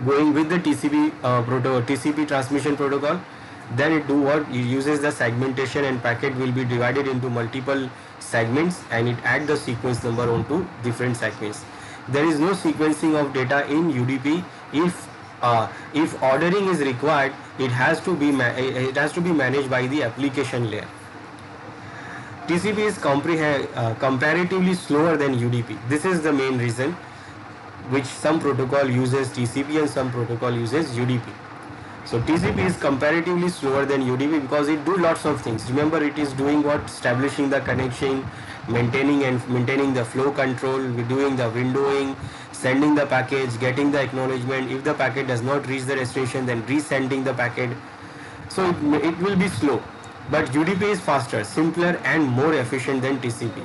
going with the TCP transmission protocol, then it uses the segmentation, and packet will be divided into multiple segments, and it adds the sequence number onto different segments. There is no sequencing of data in UDP. If ordering is required, it has to be managed by the application layer. TCP is comparatively slower than UDP. This is the main reason which some protocol uses TCP and some protocol uses UDP. So TCP is comparatively slower than UDP because it do lots of things. Remember, it is doing what? Establishing the connection, maintaining the flow control, doing the windowing, sending the package, getting the acknowledgement. If the packet does not reach the destination, then resending the packet. So it will be slow. But UDP is faster, simpler and more efficient than TCP.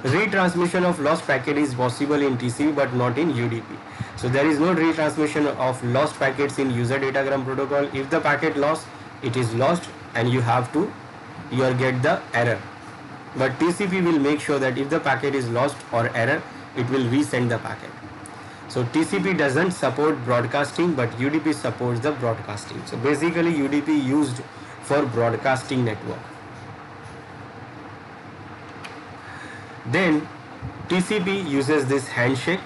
Retransmission of lost packet is possible in TCP but not in UDP. So there is no retransmission of lost packets in user datagram protocol. If the packet lost, it is lost and you get the error. But TCP will make sure that if the packet is lost or error, it will resend the packet. So TCP doesn't support broadcasting, but UDP supports the broadcasting. So basically UDP used for broadcasting network. Then TCP uses this handshake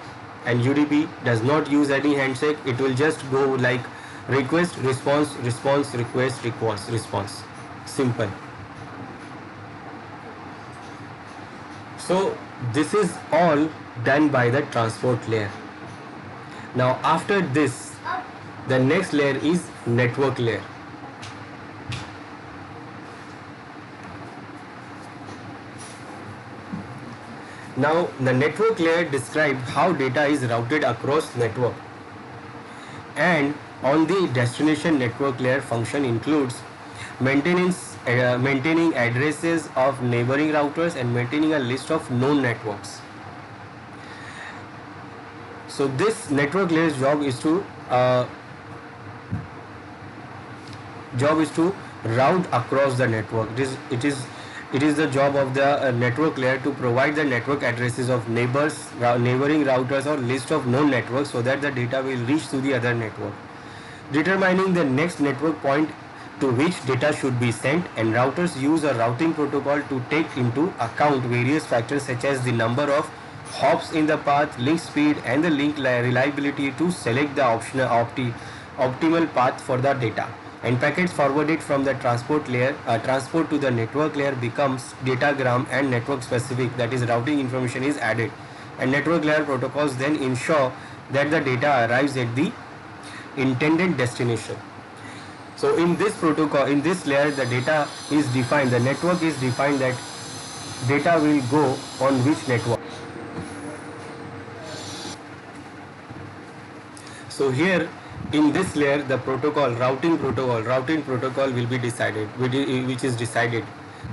and UDP does not use any handshake. It will just go like request, response, response, request, request, response. Simple. So this is all done by the transport layer. Now after this, the next layer is network layer. Now the network layer describes how data is routed across network, and on the destination network layer function includes maintaining addresses of neighboring routers and maintaining a list of known networks. So this network layer's job is to route across the network. It is the job of the network layer to provide the network addresses of neighboring routers or list of known networks so that the data will reach to the other network. Determining the next network point to which data should be sent, and routers use a routing protocol to take into account various factors such as the number of hops in the path, link speed and the link reliability to select the optimal path for the data. And packets forwarded from the transport to the network layer becomes datagram and network specific, that is routing information is added, and network layer protocols then ensure that the data arrives at the intended destination. So in this protocol, in this layer, the data is defined, the network is defined that data will go on which network. So here in this layer, the routing protocol will be decided, which is decided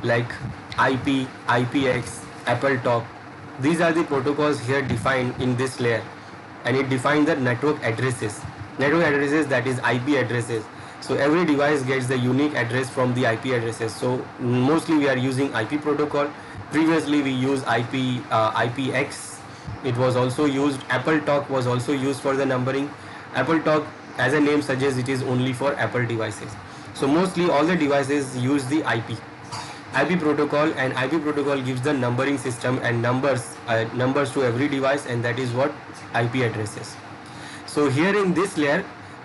like IP, IPX, AppleTalk. These are the protocols here defined in this layer, and it defines the network addresses, that is IP addresses. So every device gets the unique address from the IP addresses. So mostly we are using IP protocol. Previously we used IPX. It was also used. AppleTalk was also used for the numbering. AppleTalk As a name suggests, it is only for Apple devices. So mostly all the devices use the IP protocol, and IP protocol gives the numbering system and numbers to every device, and that is what IP addresses. So here in this layer,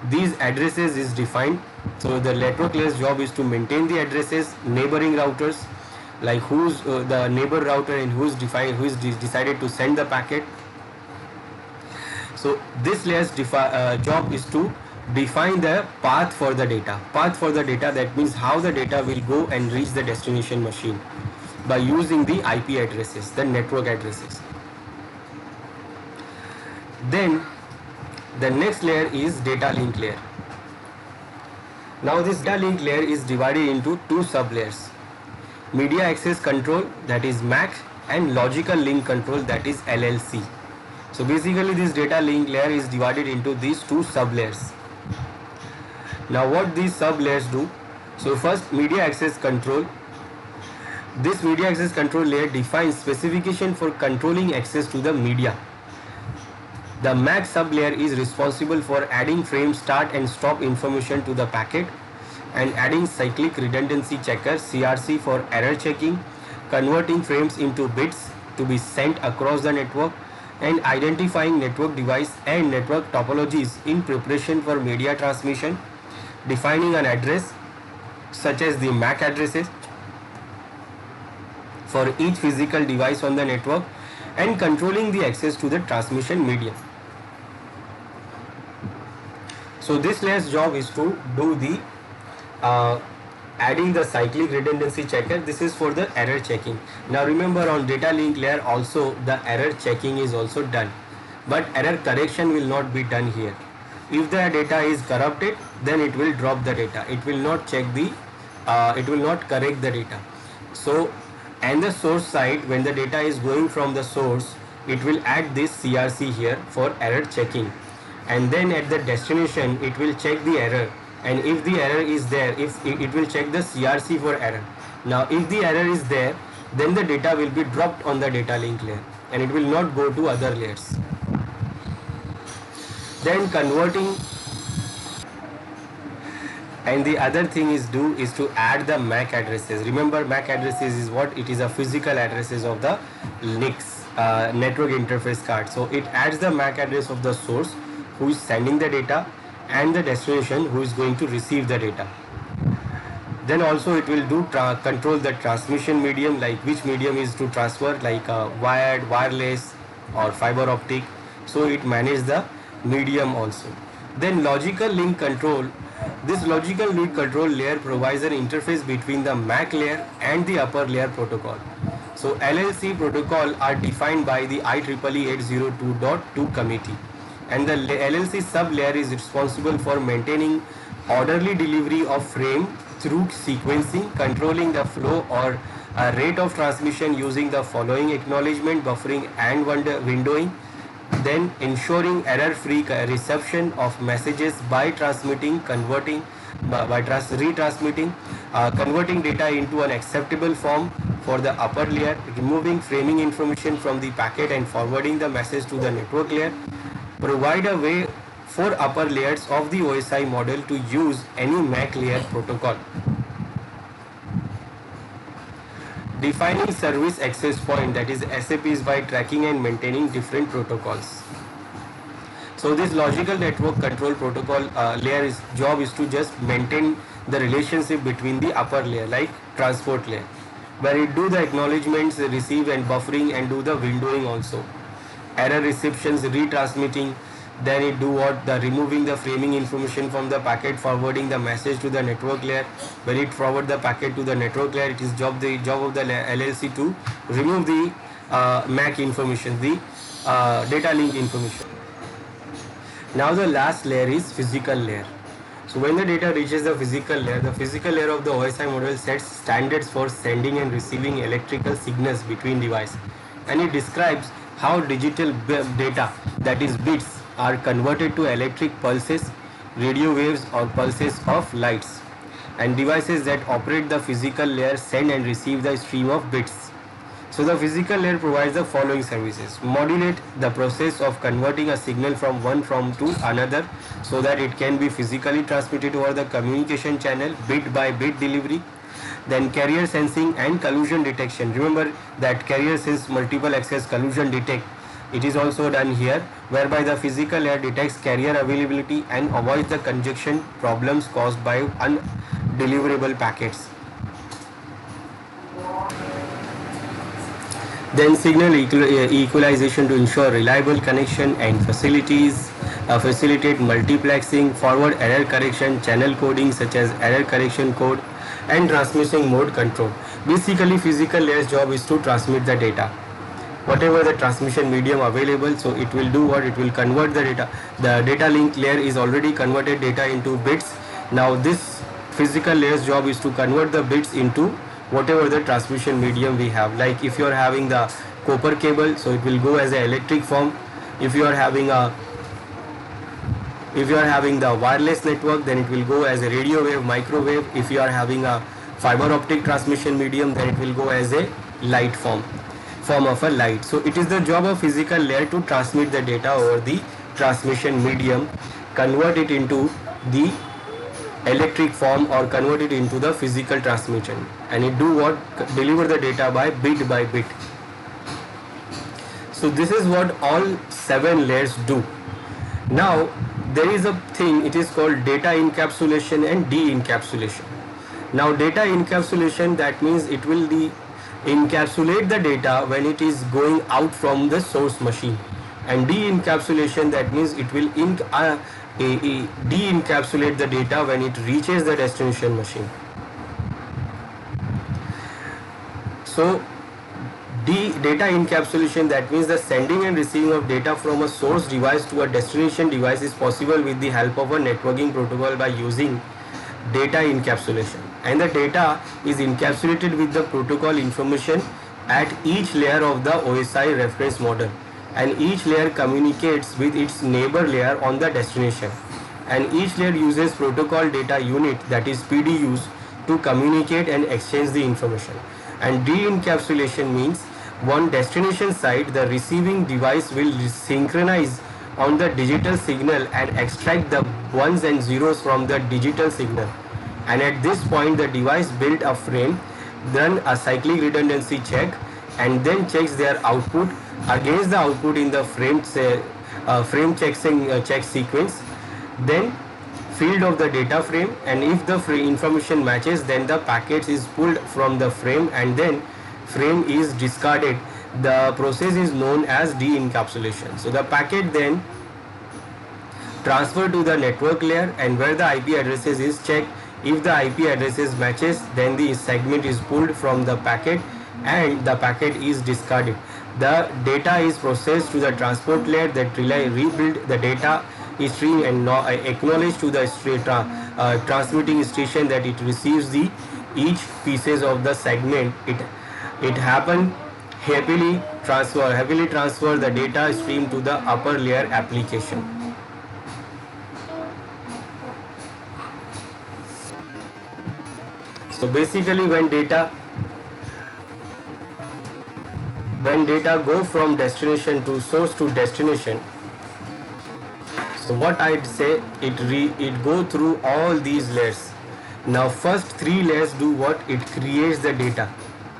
these addresses is defined. So the network layer's job is to maintain the addresses, neighboring routers, like who's the neighbor router and who's decided to send the packet. So this layer's job is to define the path for the data. Path for the data, that means how the data will go and reach the destination machine by using the IP addresses, the network addresses. Then the next layer is data link layer. Now this data link layer is divided into two sub layers: media access control, that is MAC, and logical link control, that is LLC. So basically this data link layer is divided into these two sub layers. Now what these sub layers do? So first, media access control. This media access control layer defines specification for controlling access to the media. The MAC sub layer is responsible for adding frame start and stop information to the packet, and adding cyclic redundancy checker CRC for error checking, converting frames into bits to be sent across the network, and identifying network device and network topologies in preparation for media transmission, defining an address such as the MAC addresses for each physical device on the network, and controlling the access to the transmission medium. So this layer's job is to do the adding the cyclic redundancy checker. This is for the error checking. Now remember, on data link layer also the error checking is also done, but error correction will not be done here. If the data is corrupted, then it will drop the data. It will not check the it will not correct the data. So, and the source side, when the data is going from the source, it will add this CRC here for error checking, and then at the destination it will check the error, and if the error is there, if it will check the CRC for error. Now if the error is there, then the data will be dropped on the data link layer and it will not go to other layers. Then converting, and the other thing is to add the MAC addresses. Remember, MAC addresses is what? It is a physical addresses of the NICs, network interface card. So it adds the MAC address of the source who is sending the data, and the destination who is going to receive the data. Then also it will do control the transmission medium, like which medium is to transfer, like wired, wireless or fiber optic. So it manages the medium also. Then logical link control. This logical link control layer provides an interface between the MAC layer and the upper layer protocol. So LLC protocol are defined by the IEEE 802.2 committee, and the LLC sub layer is responsible for maintaining orderly delivery of frame through sequencing, controlling the flow or rate of transmission using the following acknowledgement, buffering and windowing, then ensuring error-free reception of messages by transmitting, converting, retransmitting, converting data into an acceptable form for the upper layer, removing framing information from the packet and forwarding the message to the network layer, provide a way for upper layers of the OSI model to use any MAC layer protocol. Defining service access point, that is SAPs, by tracking and maintaining different protocols. So this logical network control protocol layer's job is to just maintain the relationship between the upper layer, like transport layer, where it do the acknowledgements, receive and buffering, and do the windowing also. Error receptions, retransmitting, then it do what? The removing the framing information from the packet, forwarding the message to the network layer. When it forward the packet to the network layer, it is the job of the LLC to remove the MAC information, the data link information. Now the last layer is physical layer. So when the data reaches the physical layer of the OSI model sets standards for sending and receiving electrical signals between devices, and it describes how digital data, that is bits, are converted to electric pulses, radio waves or pulses of lights, and devices that operate the physical layer send and receive the stream of bits. So the physical layer provides the following services: modulate the process of converting a signal from one form to another so that it can be physically transmitted over the communication channel, bit by bit delivery. Then carrier sensing and collision detection. Remember that carrier sense multiple access collision detect. It is also done here, whereby the physical layer detects carrier availability and avoids the congestion problems caused by undeliverable packets. Then signal equalization to ensure reliable connection and facilitate multiplexing, forward error correction, channel coding such as error correction code, and transmission mode control. Basically, physical layer's job is to transmit the data. Whatever the transmission medium available, so it will do what? It will convert the data. The data link layer is already converted data into bits. Now this physical layer's job is to convert the bits into whatever the transmission medium we have. Like if you are having the copper cable, so it will go as an electric form. If you are having the wireless network, then it will go as a radio wave, microwave. If you are having a fiber optic transmission medium, then it will go as a light form of a light. So it is the job of physical layer to transmit the data over the transmission medium, convert it into the electric form or convert it into the physical transmission, and it do what? Deliver the data by bit. So this is what all 7 layers do. Now there is a thing, it is called data encapsulation and de-encapsulation. Now data encapsulation, that means it will encapsulate the data when it is going out from the source machine, and de-encapsulation, that means it will de-encapsulate the data when it reaches the destination machine. So data encapsulation, that means the sending and receiving of data from a source device to a destination device is possible with the help of a networking protocol by using data encapsulation, and the data is encapsulated with the protocol information at each layer of the OSI reference model, and each layer communicates with its neighbor layer on the destination, and each layer uses protocol data unit, that is PDUs, to communicate and exchange the information. And de-encapsulation means on destination side, the receiving device will synchronize on the digital signal and extract the ones and zeros from the digital signal, and at this point the device built a frame, then a cyclic redundancy check, and then checks their output against the output in the frame check sequence, then field of the data frame, and if the information matches, then the packets is pulled from the frame and then frame is discarded. The process is known as de-encapsulation. So the packet then transferred to the network layer, and where the IP addresses is checked. If the IP addresses matches, then the segment is pulled from the packet and the packet is discarded. The data is processed to the transport layer that rebuild the data stream and acknowledge to the transmitting station that it receives the each pieces of the segment. It happen happily transfer the data stream to the upper layer application. So basically when data go from destination to source to destination, so what I'd say, it go through all these layers. Now first 3 layers do what? It creates the data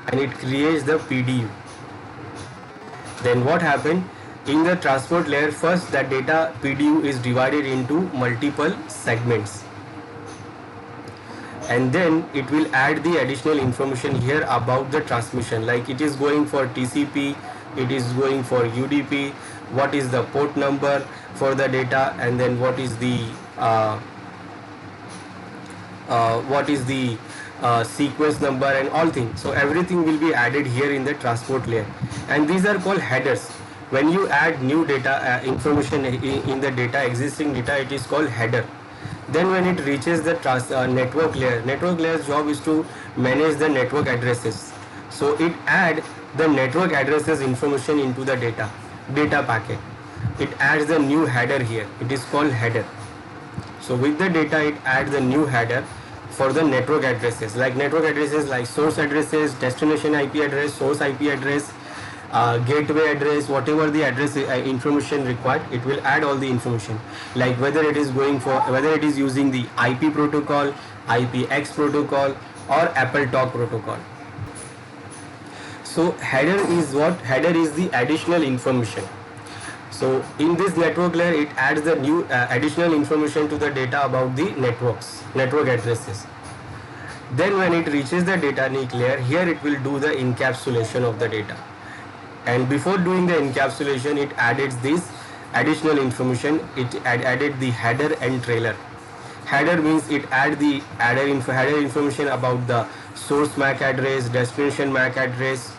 and it creates the PDU. Then what happened? In the transport layer, first the data PDU is divided into multiple segments, and then it will add the additional information here about the transmission, like it is going for TCP, it is going for UDP, what is the port number for the data, and then what is the sequence number and all things. So everything will be added here in the transport layer, and these are called headers. When you add new data information in the data, existing data, it is called header. Then when it reaches the network layer's job is to manage the network addresses. So it add the network addresses information into the data packet. It adds the new header here. It is called header. So with the data, it adds the new header. for the network addresses, like network addresses like source addresses, destination IP address, source IP address, gateway address, whatever the address information required, it will add all the information, like whether it is going for, whether it is using the IP protocol, IPX protocol, or Apple Talk protocol. So header is what? Header is the additional information. So in this network layer, it adds the new additional information to the data about the network addresses. Then when it reaches the data link layer, here it will do the encapsulation of the data. And before doing the encapsulation, it added this additional information. It added the header and trailer. Header means it add the header information about the source MAC address, destination MAC address,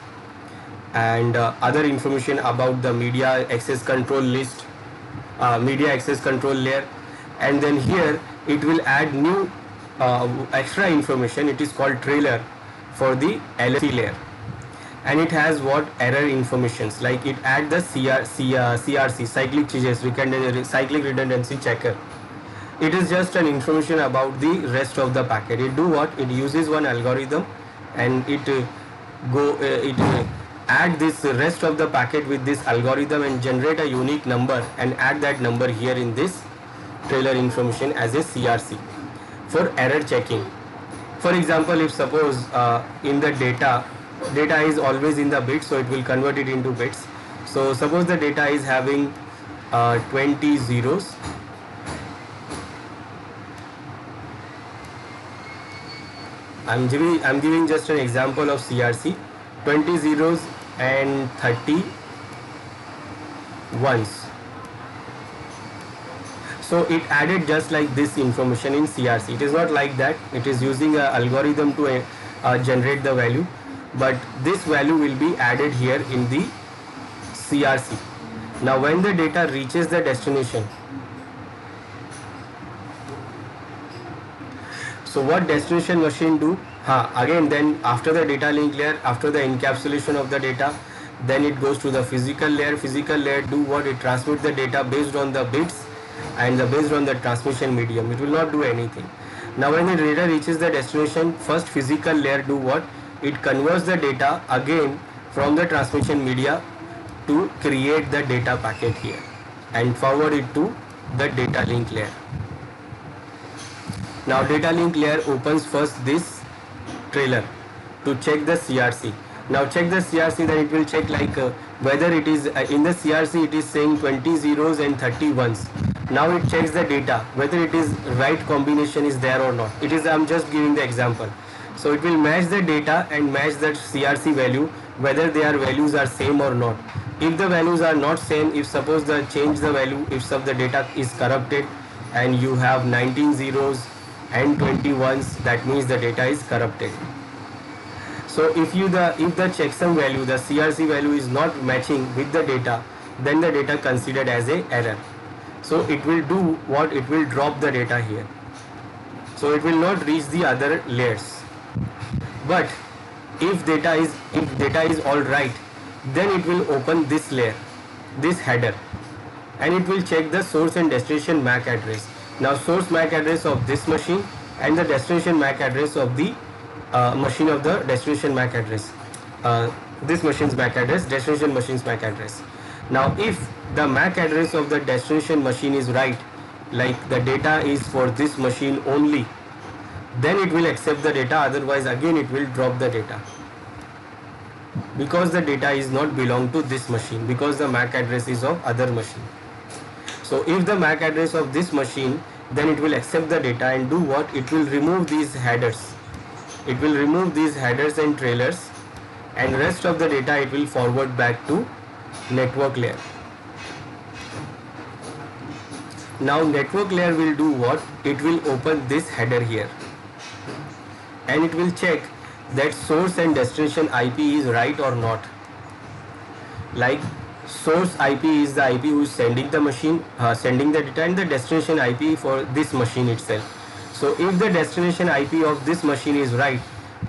and other information about the media access control list, media access control layer. And then here it will add new extra information. It is called trailer for the LSC layer, and it has what? Error informations, like it add the CRC, cyclic redundancy checker. It is just an information about the rest of the packet. It do what? It uses one algorithm, and it add this rest of the packet with this algorithm and generate a unique number and add that number here in this trailer information as a CRC for error checking. For example, if suppose in the data is always in the bits, so it will convert it into bits. So suppose the data is having 20 zeros. I'm giving just an example of CRC, 20 zeros and 30 ones. So it added just like this information in CRC. It is not like that. It is using an algorithm to generate the value, but this value will be added here in the CRC. Now when the data reaches the destination, so what destination machine do? Again, then after the data link layer, after the encapsulation of the data, then it goes to the physical layer. Physical layer do what? It transmits the data based on the bits and based on the transmission medium. It will not do anything. Now when the data reaches the destination, first physical layer do what? It converts the data again from the transmission media to create the data packet here and forward it to the data link layer. Now data link layer opens first this trailer to check the CRC. Now check the CRC, then it will check like whether it is in the CRC it is saying 20 zeros and 30 ones. Now it checks the data whether it is right combination is there or not. It is, I'm just giving the example. So it will match the data and match that CRC value whether their values are same or not. If the values are not same, if suppose the change the value, if some the data is corrupted and you have 19 zeros and 20 ones, that means the data is corrupted. So if the checksum value, the CRC value is not matching with the data, then the data considered as a error. So it will do what? It will drop the data here. So it will not reach the other layers. But if data is all right, then it will open this layer, this header, and it will check the source and destination MAC address. Now source MAC address of this machine and the destination MAC address of the machine of the destination MAC address. This machine's MAC address, destination machine's MAC address. Now if the MAC address of the destination machine is right, like the data is for this machine only, then it will accept the data, otherwise again it will drop the data. Because the data is not belong to this machine, because the MAC address is of other machine. So if the MAC address of this machine, then it will accept the data and do what? It will remove these headers. It will remove these headers and trailers, and rest of the data it will forward back to network layer. Now network layer will do what? It will open this header here and it will check that source and destination IP is right or not. Like source IP is the IP who is sending the machine, sending the data, and the destination IP for this machine itself. So if the destination IP of this machine is right,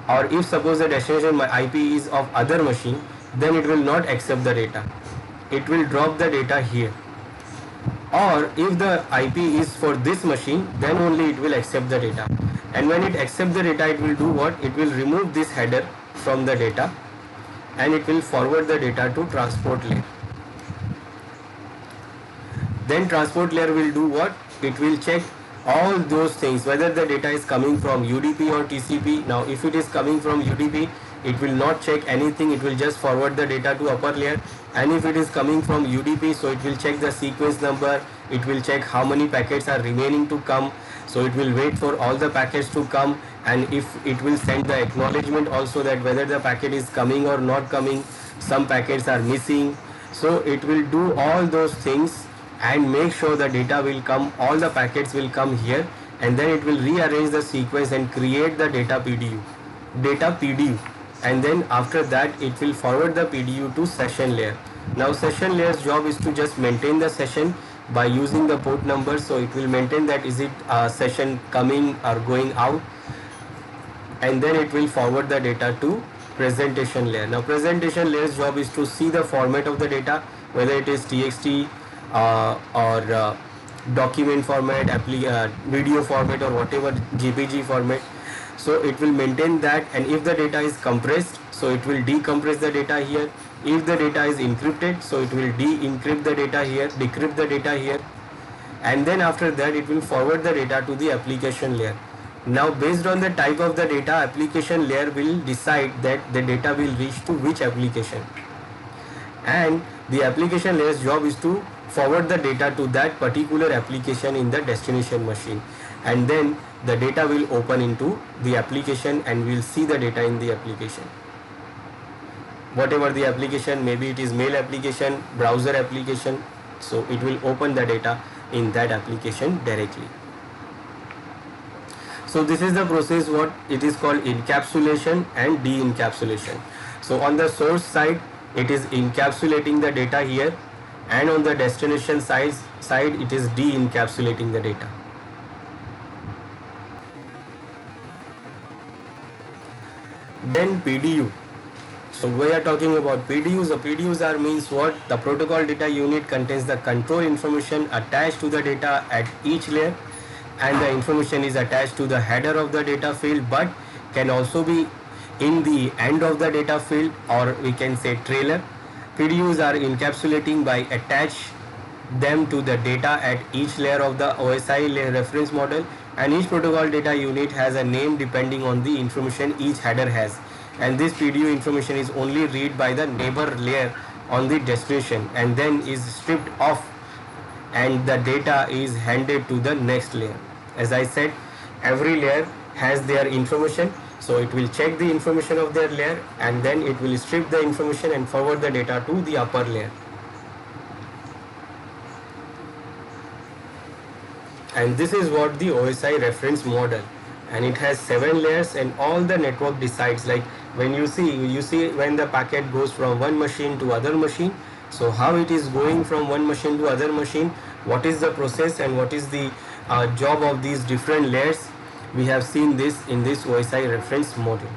or if suppose the destination IP is of other machine, then it will not accept the data. It will drop the data here. Or if the IP is for this machine, then only it will accept the data. And when it accepts the data, it will do what? It will remove this header from the data and it will forward the data to transport layer. Then transport layer will do what? It will check all those things, whether the data is coming from UDP or TCP. Now if it is coming from UDP, it will not check anything, it will just forward the data to upper layer. And if it is coming from UDP, so it will check the sequence number, it will check how many packets are remaining to come, so it will wait for all the packets to come, and if it will send the acknowledgement also that whether the packet is coming or not coming, some packets are missing. So it will do all those things and make sure the data will come, all the packets will come here, and then it will rearrange the sequence and create the data PDU, and then after that it will forward the PDU to session layer. Now session layer's job is to just maintain the session by using the port number, so it will maintain that is it session coming or going out, and then it will forward the data to presentation layer. Now presentation layer's job is to see the format of the data, whether it is TXT or document format, video format, or whatever JPG format. So it will maintain that, and if the data is compressed, so it will decompress the data here. If the data is encrypted, so it will de-encrypt the data here, decrypt the data here, and then after that it will forward the data to the application layer. Now based on the type of the data, application layer will decide that the data will reach to which application, and the application layer's job is to forward the data to that particular application in the destination machine, and then the data will open into the application and we'll see the data in the application. Whatever the application, maybe it is mail application, browser application, so it will open the data in that application directly. So this is the process, what it is called encapsulation and de-encapsulation. So on the source side, it is encapsulating the data here, and on the destination side it is de-encapsulating the data. Then PDU. So we are talking about PDUs. The PDUs are means what? The protocol data unit contains the control information attached to the data at each layer, and the information is attached to the header of the data field, but can also be in the end of the data field, or we can say trailer. PDUs are encapsulating by attach them to the data at each layer of the OSI layer reference model, and each protocol data unit has a name depending on the information each header has, and this PDU information is only read by the neighbor layer on the destination and then is stripped off, and the data is handed to the next layer. As I said, every layer has their information, so it will check the information of their layer and then it will strip the information and forward the data to the upper layer. And this is what the OSI reference model, and it has 7 layers, and all the network decides, like when you see when the packet goes from one machine to other machine, so how it is going from one machine to other machine, what is the process and what is the job of these different layers. We have seen this in this OSI reference model.